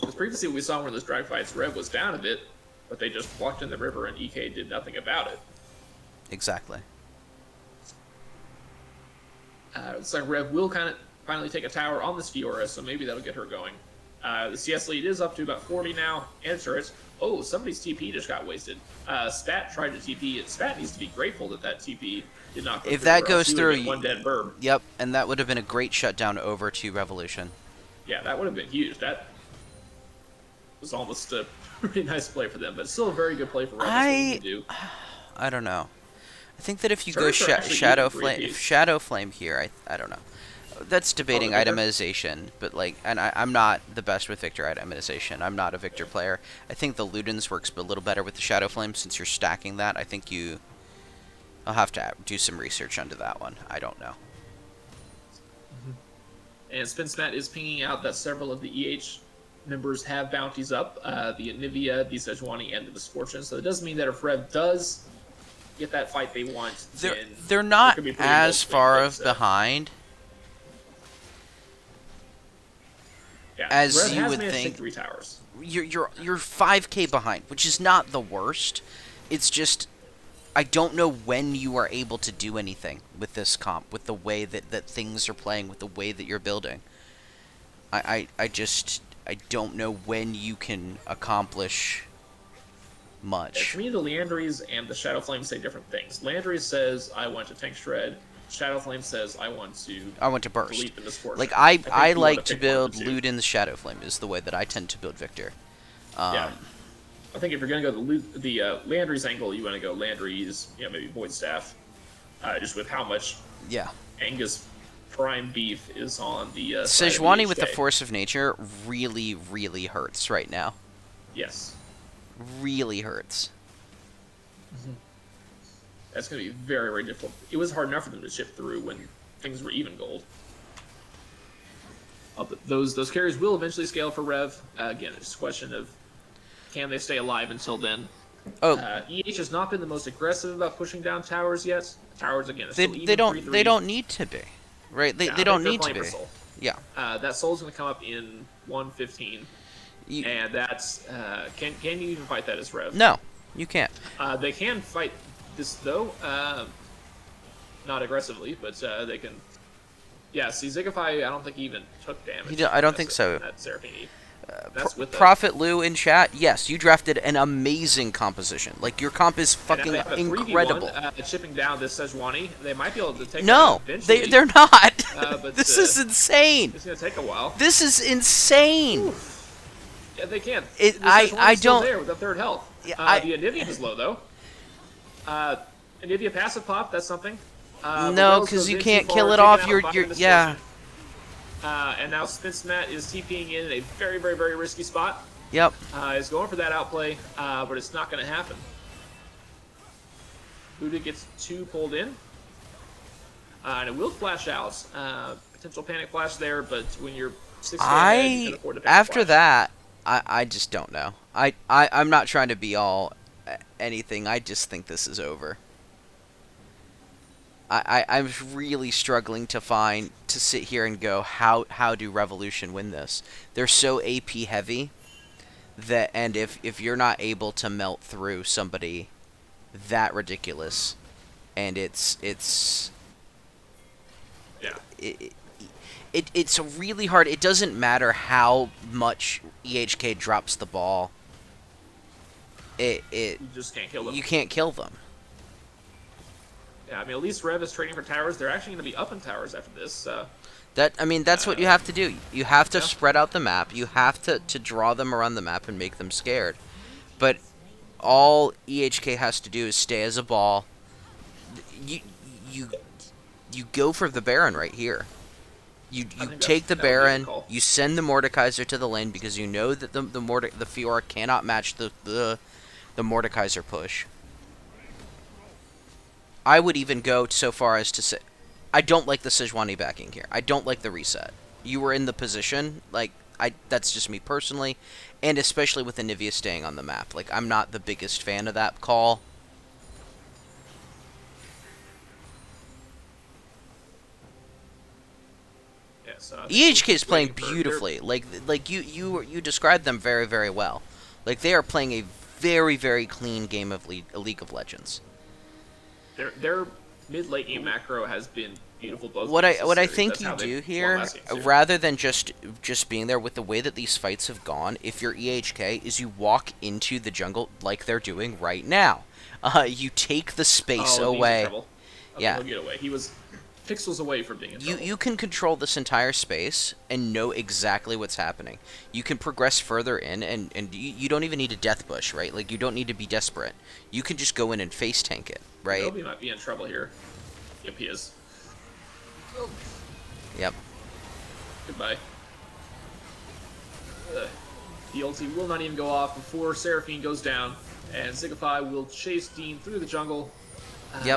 Because previously we saw one of those drag fights, Rev was down a bit, but they just walked in the river and EK did nothing about it. Exactly. It's like Rev will kind of finally take a tower on this Fiora, so maybe that'll get her going. The CS lead is up to about 40 now, and turrets. Oh, somebody's TP just got wasted. Spat tried to TP. Spat needs to be grateful that TP did not go through. If that goes through, one dead burb. Yep, and that would have been a great shutdown over to Revolution. Yeah, that would have been huge. was almost a pretty nice play for them, but still a very good play for Rev. That's what you I can do. I don't know. I think that if you go Turrets are actually even Shadow three Flame, if apiece. Shadow Flame here, I don't know. That's Oh, the debating Victor. itemization, but like, and I'm not the best with Victor itemization. I'm not a Victor player. I think the Ludens works a little better with the Shadow Flame since you're stacking that. I think I'll have to do some research onto that one. I don't know. And SpinSmat is pinging out that several of the EH members have bounties up. The Anivia, the Sejuani, and the Misfortune. So it does mean that if Rev does get that fight they want, then They're there not could be pretty as multiple, far but of behind yeah, as Rev you has would managed to think. take 3 towers. You're 5k behind, which is not the worst. It's just I don't know when you are able to do anything with this comp, with the way that things are playing, with the way that you're building. I don't know when you can accomplish To much. me, the Leandries and the Shadow Flame say different things. Leandries says, I want to tank shred. Shadow Flame says, I want to I want to burst. delete the Misfortune. Like I think you want like to pick one of build the two. Luden's Shadow Flame is the way that I tend to build Victor. Yeah. I think if you're going to go the Landry's angle, you want to go Landry's, maybe Void Staff. Just with how much Yeah. Angus Prime Beef is on the side of Sejuani with the EHK. Force of Nature really, really hurts right now. Yes. Really hurts. That's going to be very, very difficult. It was hard enough for them to chip through when things were even gold. But those carries will eventually scale for Rev. Again, it's a question of can they stay alive until then. Oh, EH has not been the most aggressive about pushing down towers yet. Towers again, are they still even they don't 3-3. they don't need to be, right? Yeah, They I don't think need they're to playing be. for Soul. Yeah. That Soul's going to come up in 115, You, and that's can you even fight that as Rev? no, you can't. They can fight this though, not aggressively, but they can. Yeah, see, Zigify, I don't think he even took damage. I don't think so. At Seraphini. That's with Prophet Lou in chat. Yes, you drafted an amazing composition. Like your comp is and fucking they have a 3v1, incredible. Chipping down this Sejuani. They might be able to take No, that eventually. they're not. But, This is insane. It's going to take a while. This is insane. Yeah, they can. It- The I Sejuani's still don't- there with the third health. Yeah, The Anivia is low, though. Anivia passive pop, that's something. No, because you can't kill it off. You're yeah. And now SpinSmat is TPing in a very, very, very risky spot. Yep. Is going for that outplay, but it's not going to happen. Buddha gets 2 pulled in. And it will flash out. Potential panic flash there, but when you're 6 ahead, you can afford to panic After flash. that, I just don't know. I'm not trying to be all anything. I just think this is over. I'm really struggling to sit here and go how do Revolution win this? They're so AP heavy that, and if you're not able to melt through somebody that ridiculous, and it's Yeah. it's really hard. It doesn't matter how much EHK drops the ball. You just can't kill them. You can't kill them. Yeah, I mean, at least Rev is trading for towers. They're actually going to be up in towers after this. That's what you have to do. You have to Yeah. spread out the map. You have to draw them around the map and make them scared. But all EHK has to do is stay as a ball. You you go for the Baron right here. You think take the that would be a good Baron. call. You send the Mordekaiser to the lane because you know that the Fiora cannot match the Mordekaiser push. I would even go so far as to say, I don't like the Sejuani backing here. I don't like the reset. You were in the position, like, that's just me personally, and especially with Anivia staying on the map. Like, I'm not the biggest fan of that call. Yeah, so I think EHK we're is playing waiting for- beautifully. Like you described them very, very well. Like, they are playing a very, very clean game of League of Legends. Their mid-late game macro has been beautiful. Both What games this I series. think That's you how they do won here, last game, too. rather than just being there with the way that these fights have gone, if you're EHK, is you walk into the jungle like they're doing right now. You take the space Oh, Neem's in away. trouble. Okay, Yeah. he'll get away. He was pixels away from being in trouble. You can control this entire space and know exactly what's happening. You can progress further in, and you don't even need a death bush, right? Like, you don't need to be desperate. You can just go in and face tank it, right? Denobi might be in trouble here. Yep, he is. Oh. Yep. Goodbye. The ulti will not even go off before Seraphine goes down, and Zigify will chase Dean through the jungle,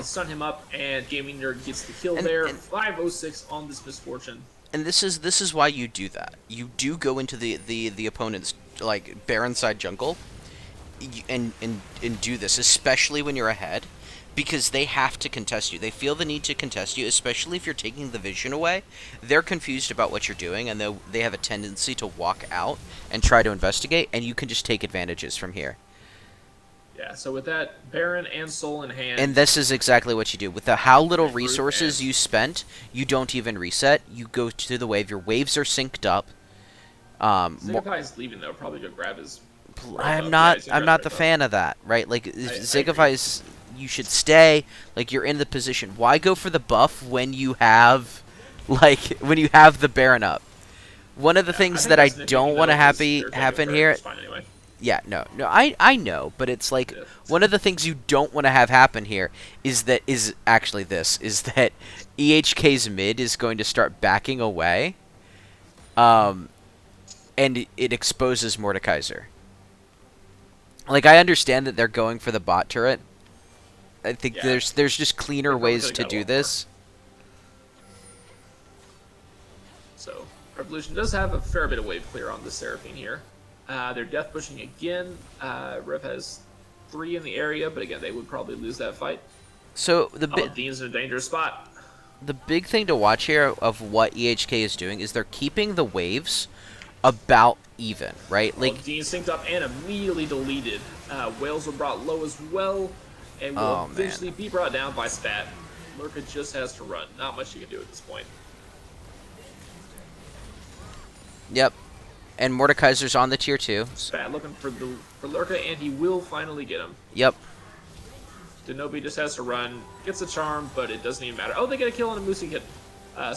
stun him up, and Gaming Nerd gets the kill there. 506 on this Misfortune. And this is why you do that. You do go into the opponent's, like, Baron side jungle, and do this, especially when you're ahead, because they have to contest you. They feel the need to contest you, especially if you're taking the vision away. They're confused about what you're doing, and they have a tendency to walk out and try to investigate, and you can just take advantages from here. Yeah, so with that Baron and Soul in hand... And this is exactly what you do. With how little resources you spent, you don't even reset. You go to the wave. Your waves are synced up. Zigify's leaving, though. Probably go grab his... I'm not the fan of that, right? Like, Zigify's... You should stay. Like, you're in the position. Why go for the buff when you have... Like, when you have the Baron up? One of the things that I don't want to happen here... Anyway. Yeah, no, I know, but it's like, one of the things you don't want to have happen here is that EHK's mid is going to start backing away, and it exposes Mordekaiser. Like, I understand that they're going for the bot turret. I think there's just cleaner ways to do this. So, Revolution does have a fair bit of wave clear on the Seraphine here. They're death pushing again. Rev has 3 in the area, but again, they would probably lose that fight. So Dean's in a dangerous spot. The big thing to watch here of what EHK is doing is they're keeping the waves about even, right? Like, Dean synced up and immediately deleted. Whales were brought low as well, and will eventually be brought down by Spat. Lurka just has to run. Not much you can do at this point. Yep. And Mordekaiser's on the tier 2. Spat looking for Lurka, and he will finally get him. Yep. Denobi just has to run. Gets a charm, but it doesn't even matter. Oh, they get a kill on a Moosey hit.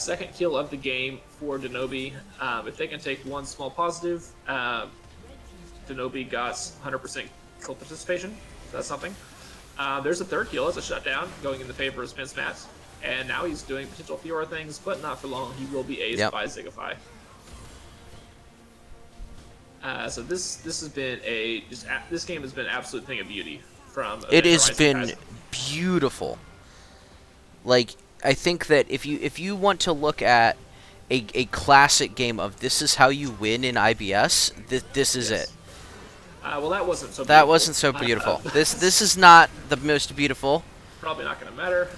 Second kill of the game for Denobi. If they can take one small positive, Denobi got 100% kill participation. That's something. There's a third kill as a shutdown, going in the favor of Spence Matt. And now he's doing potential Fiora things, but not for long. He will be aced by Zigify. So this has been this game has been an absolute thing of beauty from. It has been beautiful. Like, I think that if you want to look at a classic game of this is how you win in IBS, this is it. Well, that wasn't so. That wasn't so beautiful. This is not the most beautiful. Probably not going to matter.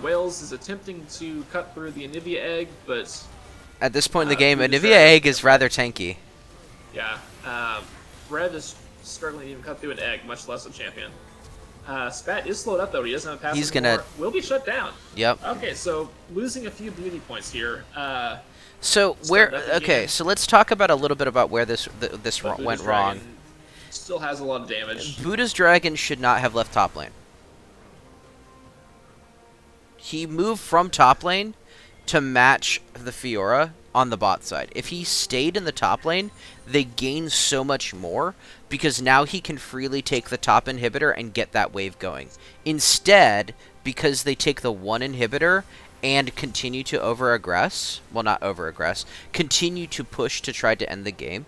Wales is attempting to cut through the Anivia egg, but at this point in the game, Anivia egg is rather tanky. Yeah. Rev is struggling to even cut through an egg, much less a champion. Spat is slowed up, though. He doesn't have a pass anymore. Will be shut down. Yep. Okay, so losing a few beauty points here. So let's talk about a little bit about where this went wrong. Still has a lot of damage. Buddha's Dragon should not have left top lane. He moved from top lane to match the Fiora on the bot side. If he stayed in the top lane, they gain so much more because now he can freely take the top inhibitor and get that wave going. Instead, because they take the one inhibitor and continue to over-aggress, well, not over-aggress, continue to push to try to end the game,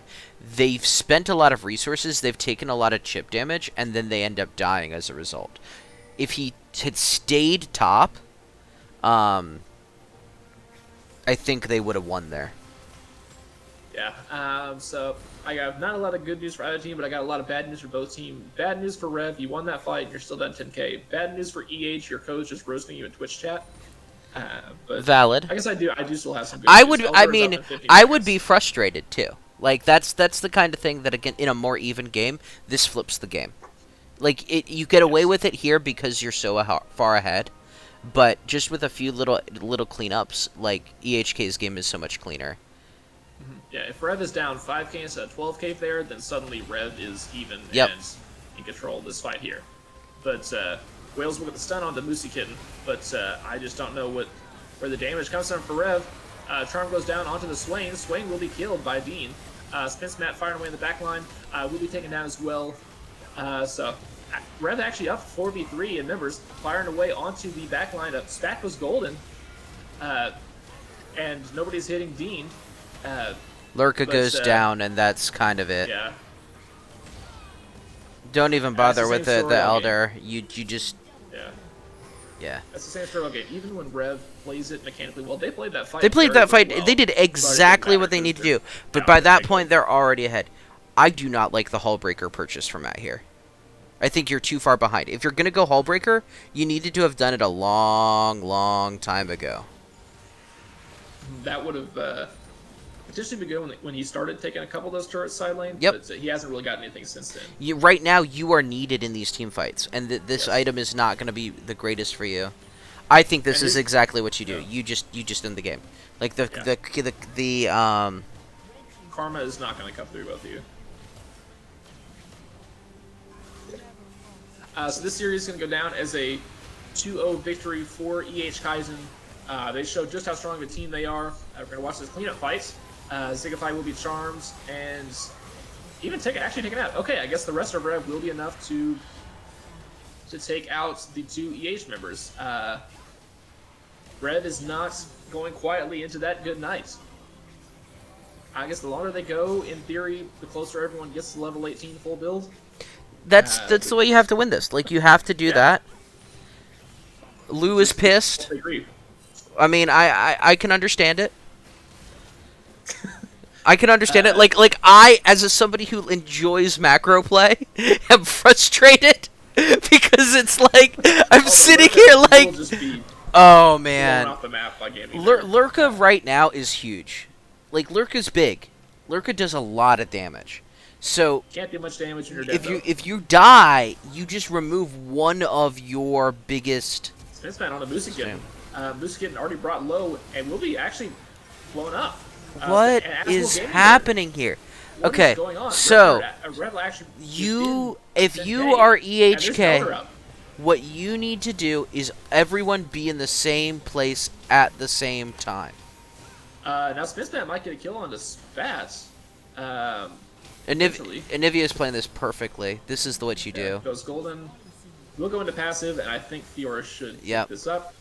they've spent a lot of resources, they've taken a lot of chip damage, and then they end up dying as a result. If he had stayed top, I think they would have won there. Yeah, so I got not a lot of good news for either team, but I got a lot of bad news for both teams. Bad news for Rev, you won that fight and you're still down 10k. Bad news for EH, your coach is roasting you in Twitch chat. But valid. I guess I do still have some good news. I would be frustrated too. Like, that's the kind of thing that, again, in a more even game, this flips the game. Like, you get away with it here because you're so far ahead. But just with a few little cleanups, like, EHK's game is so much cleaner. Yeah, if Rev is down 5k instead of 12k there, then suddenly Rev is even and in control of this fight here. But Wales will get the stun onto Moosey Kitten, but I just don't know what where the damage comes from for Rev. Charm goes down onto the Swain. Swain will be killed by Dean. Spence Matt firing away in the back line will be taken down as well. So Rev actually up 4v3 in members, firing away onto the back line. Stack was golden, and nobody's hitting Dean. Lurka goes down, and that's kind of it. Yeah. Don't even bother with the story all Elder. You just... Yeah. Yeah. That's the same story all game. Even when Rev plays it mechanically well, they played that fight. They played that fight. Well, They did exactly what they need to do. But by that point, they're already ahead. I do not like the Hullbreaker purchase from Matt here. I think you're too far behind. If you're going to go Hullbreaker, you needed to have done it a long, long time ago. That would have potentially been good when he started taking a couple of those turrets side lane. Yep. But he hasn't really gotten anything since then. Right now, you are needed in these team fights, and this Yes. item is not going to be the greatest for you. I think this is exactly what you do. You just end the game. Like the Karma is not going to come through both of you. So this series is going to go down as a 2-0 victory for EHK. They showed just how strong of a team they are. We're going to watch this cleanup fight. Zigify will be charmed and even taken out. Okay, I guess the rest of Rev will be enough to take out the two EH members. Rev is not going quietly into that good night. I guess the longer they go, in theory, the closer everyone gets to level 18 full build. that's the way you have to win this. Like, you have to do that. Lou is pissed. I agree. I mean, I can understand it. I can understand it. Like I, as somebody who enjoys macro play, am frustrated because it's like I'm sitting here like, oh man, off the map by gaming. Lurka right now is huge. Like, Lurka's big. Lurka does a lot of damage. So can't do much damage when you're dead. if you die, you just remove one of your biggest. Spence Matt on the Moosekin. Moosekin already brought low and will be actually blown up. What is happening here? Okay, so if you are EHK, what you need to do is everyone be in the same place at the same time. Now Spence Matt might get a kill on the Spats. Anivia is playing this perfectly. This is what you do. Goes golden. We'll go into passive, and I think Fiora should pick this up.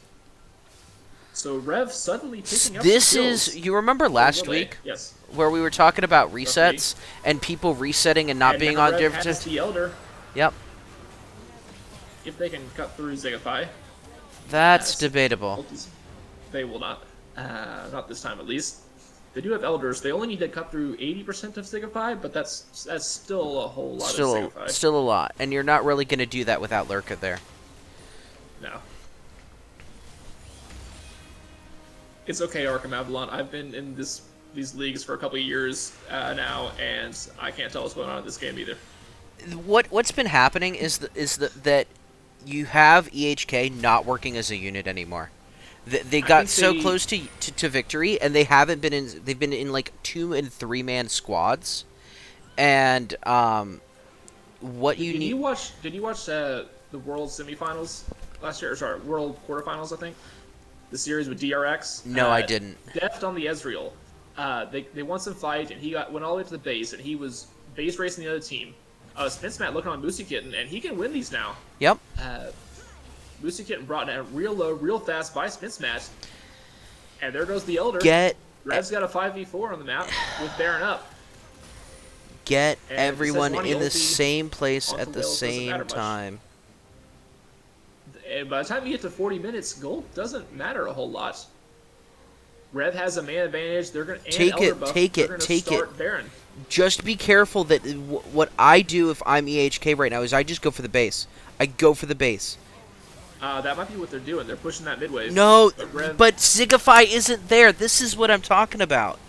So Rev suddenly picking up This some is, kills. you remember last week? Yes. Where we were talking about resets and people resetting and not being on different. The Elder. Yep. If they can cut through Zigify. That's debatable. They will not. Not this time, at least. They do have Elders. They only need to cut through 80% of Zigify, but that's still a whole lot of Zigify. Still a lot. And you're not really going to do that without Lurka there. No. It's okay, Arkham Avalon. I've been in these leagues for a couple of years now, and I can't tell what's going on in this game either. What's been happening is that you have EHK not working as a unit anymore. They got so close to victory, and they haven't been in. They've been in like 2- and 3-man squads, and what you need. Did you watch the World Semifinals last year? Or sorry, World Quarterfinals, I think. The series with DRX. No, I didn't. Deft on the Ezreal. They won some fight, and he went all the way to the base, and he was base racing the other team. Spence Matt looking on Moosey Kitten, and he can win these now. Yep. Moosey Kitten brought down real low, real fast by Spence Matt. And there goes the Elder. Rev's got a 5v4 on the map with Baron up. Get everyone in the same place at the same time. And by the time you get to 40 minutes, gold doesn't matter a whole lot. Rev has a man advantage. They're going to take it. Baron. Just be careful that what I do if I'm EHK right now is I just go for the base. I go for the base. That might be what they're doing. They're pushing that mid wave. No, but Zigify isn't there. This is what I'm talking about.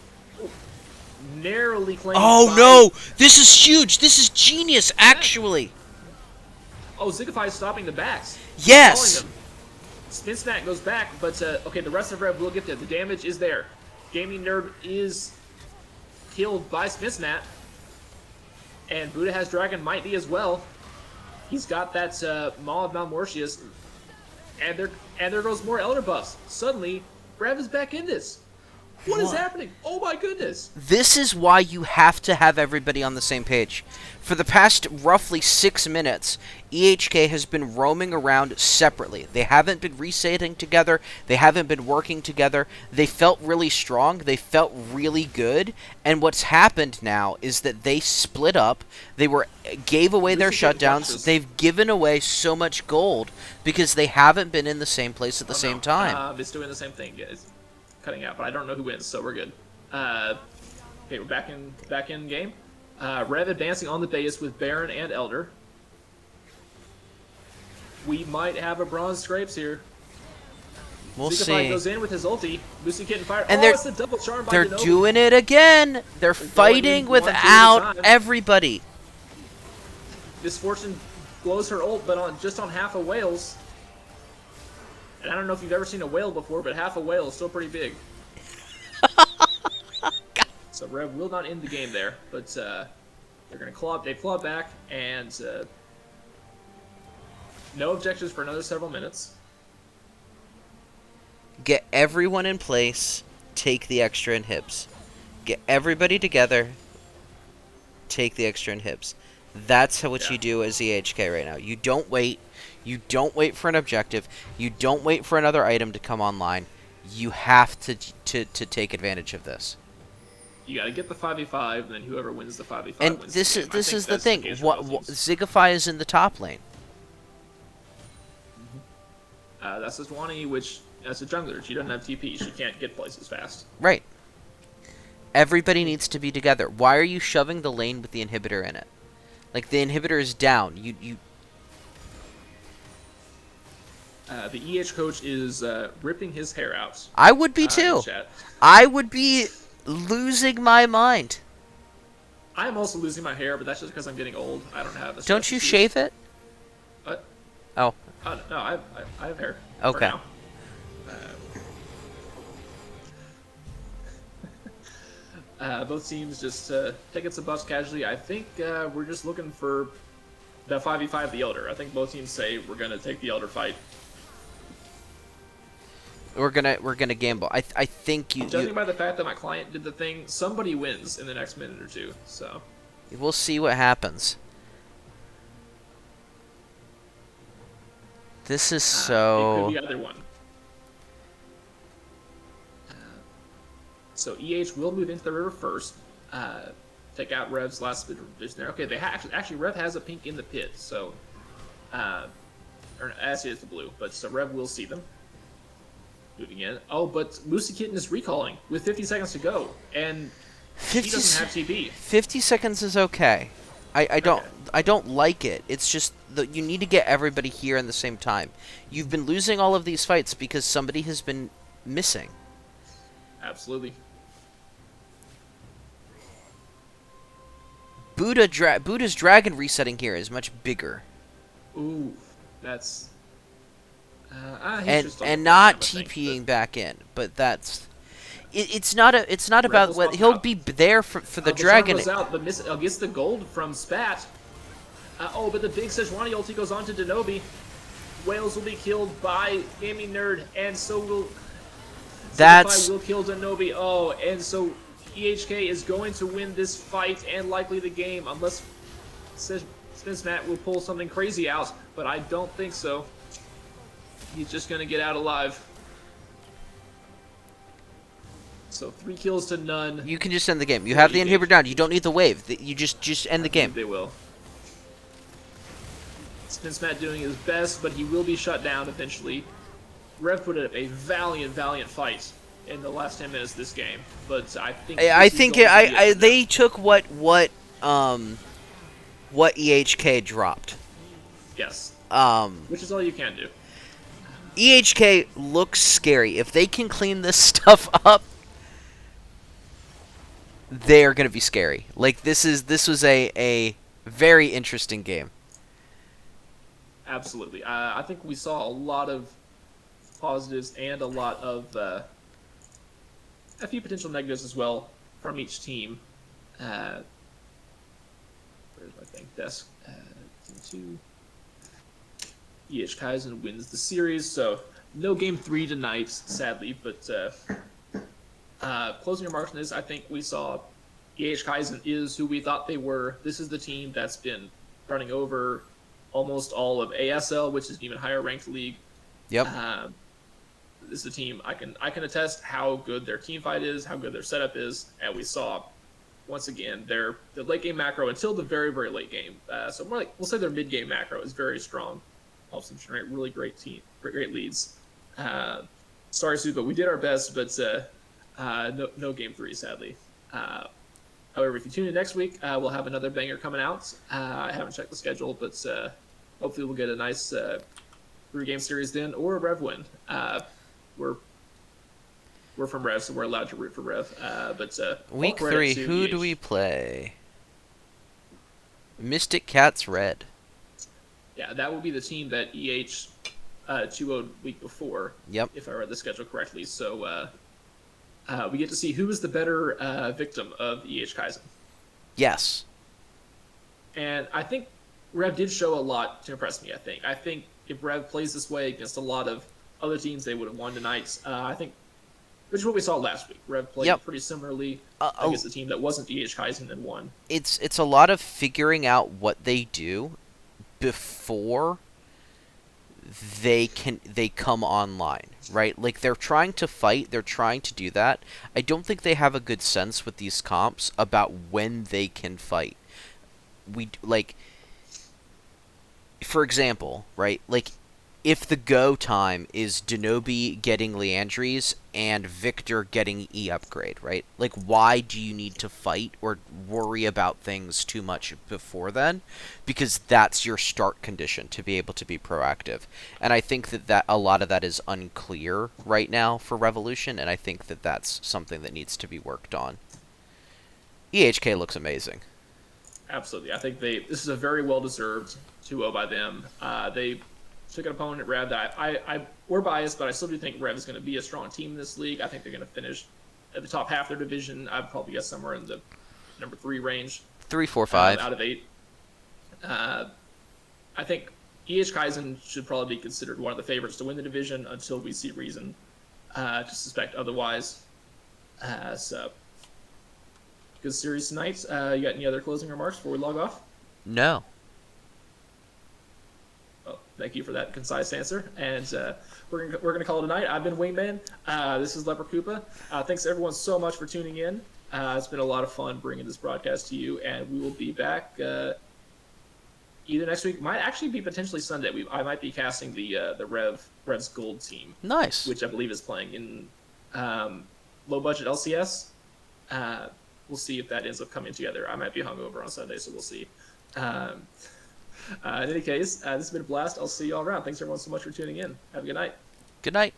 Narrowly claimed. Oh no! This is huge. This is genius, actually. Oh, Zigify is stopping the backs. Yes. Spin Smack goes back, but okay, the rest of Rev will get there. The damage is there. Gaming Nerd is killed by Spin Smack, and Buddha has Dragon Might be as well. He's got that Maw of Malmortius, and there goes more Elder buffs. Suddenly, Rev is back in this. What is happening? Oh my goodness. This is why you have to have everybody on the same page. For the past roughly 6 minutes, EHK has been roaming around separately. They haven't been resetting together. They haven't been working together. They felt really strong. They felt really good. And what's happened now is that they split up. They gave away their shutdowns. They've given away so much gold because they haven't been in the same place at the same time. It's doing the same thing, guys. Cutting out, but I don't know who wins, so we're good. Okay, we're back in game. Rev advancing on the base with Baron and Elder. We might have a bronze scrapes here. We'll Zigafy see. Goes in with his ulti. Lucy getting fired. And it's a double charm by they're Denobi. doing it again. They're fighting without everybody. Misfortune blows her ult, but just on half of whales. And I don't know if you've ever seen a whale before, but half a whale is still pretty big. So Rev will not end the game there, but they're gonna claw. They claw back, and no objectives for another several minutes. Get everyone in place. Take the extra inhibs. Get everybody together. Take the extra inhibs. That's what you do as EHK right now. You don't wait. You don't wait for an objective. You don't wait for another item to come online. You have to take advantage of this. You got to get the 5v5, and then whoever wins the 5v5 and wins this the game. is the thing. Zigafy is in the top lane. That's Sejuani, which as a jungler, she doesn't have TP. She can't get places fast. Right. Everybody needs to be together. Why are you shoving the lane with the inhibitor in it? Like, the inhibitor is down. The EH coach is ripping his hair out. I would be too. I would be losing my mind. I'm also losing my hair, but that's just because I'm getting old. I don't have. Don't you shave it? What? Oh. No, I have hair. Okay. For now. Both teams just taking some buffs casually. I think we're just looking for the 5v5 the Elder. I think both teams say we're gonna take the Elder fight. We're gonna gamble. I think Judging by the fact that my client did the thing, somebody wins in the next minute or two. So we'll see what happens. This is so. It could be either one. So EH will move into the river first. Take out Rev's last bit of vision there. Okay, they actually Rev has a pink in the pit, so or actually it's the blue, but so Rev will see them. Moving in. Oh, but Moosey Kitten is recalling with 50 seconds to go, and he doesn't have TP. 50 seconds is okay. I don't like it. It's just that you need to get everybody here in the same time. You've been losing all of these fights because somebody has been missing. Absolutely. Buddha's dragon resetting here is much bigger. Ooh, that's. And not TPing back in, but that's. It's not about what he'll be there for the dragon. Goes out, but gets the gold from Spat. But the big Sejuani ulti goes on to Denobi. Whales will be killed by Gaming Nerd, and so will. That's. Will kill Denobi. Oh, and so EHK is going to win this fight and likely the game, unless Spinsmat will pull something crazy out, but I don't think so. He's just going to get out alive. So 3 kills to none. You can just end the game. You have the inhibitor down. You don't need the wave. You just end the game. They will. Spinsmat doing his best, but he will be shut down eventually. Rev put up a valiant fight in the last 10 minutes of this game, but I think they took what EHK dropped. Yes. Which is all you can do. EHK looks scary. If they can clean this stuff up, they're gonna be scary. Like this was a very interesting game. Absolutely. I think we saw a lot of positives and a lot of a few potential negatives as well from each team. Where's my thing? Desk. Team 2. EH Kaizen wins the series, so no game 3 tonight, sadly, but closing remarks on this, I think we saw EHK is who we thought they were. This is the team that's been running over almost all of ASL, which is an even higher ranked league. Yep. This is a team I can attest how good their team fight is, how good their setup is, and we saw once again their late game macro until the very very late game. So more like we'll say their mid game macro is very strong, helps them generate really great leads. Sorry, Sue, but we did our best, but no game 3 sadly. However, if you tune in next week, we'll have another banger coming out. I haven't checked the schedule, but hopefully we'll get a nice 3-game series then, or a Rev win. We're from Rev, so we're allowed to root for Rev. But Week 3, who do we play? Mystic Cats Red. Yeah, that will be the team that EH 2-0'd week before. Yep. If I read the schedule correctly. So we get to see who is the better victim of EH Kaizen. Yes. And I think Rev did show a lot to impress me, I think if Rev plays this way against a lot of other teams, they would have won tonight. I think, which is what we saw last week. Rev played pretty similarly against a team that wasn't EH Kaizen and won. It's a lot of figuring out what they do before they come online, right? Like, they're trying to fight, they're trying to do that. I don't think they have a good sense with these comps about when they can fight. For example, right? Like, if the go time is Denobi getting Leandries and Victor getting E upgrade, right? Like, why do you need to fight or worry about things too much before then? Because that's your start condition to be able to be proactive. And I think that a lot of that is unclear right now for Revolution, and I think that that's something that needs to be worked on. EHK looks amazing. Absolutely. I think this is a very well-deserved 2-0 by them. They took an opponent at Rev that we're biased, but I still do think Rev is going to be a strong team in this league. I think they're going to finish at the top half of their division. I'd probably guess somewhere in the number 3 range. 3, 4, 5. Out of 8. I think EH Kaizen should probably be considered one of the favorites to win the division until we see reason to suspect otherwise. So, good series tonight. You got any other closing remarks before we log off? No. Well, thank you for that concise answer. And we're gonna call it a night. I've been Wingman. This is Leper Koopa. Thanks everyone so much for tuning in. It's been a lot of fun bringing this broadcast to you, and we will be back either next week. Might actually be potentially Sunday. I might be casting the Rev's Gold team. Nice. Which I believe is playing in low budget LCS. We'll see if that ends up coming together. I might be hungover on Sunday, so we'll see. In any case, this has been a blast. I'll see you all around. Thanks everyone so much for tuning in. Have a good night. Good night.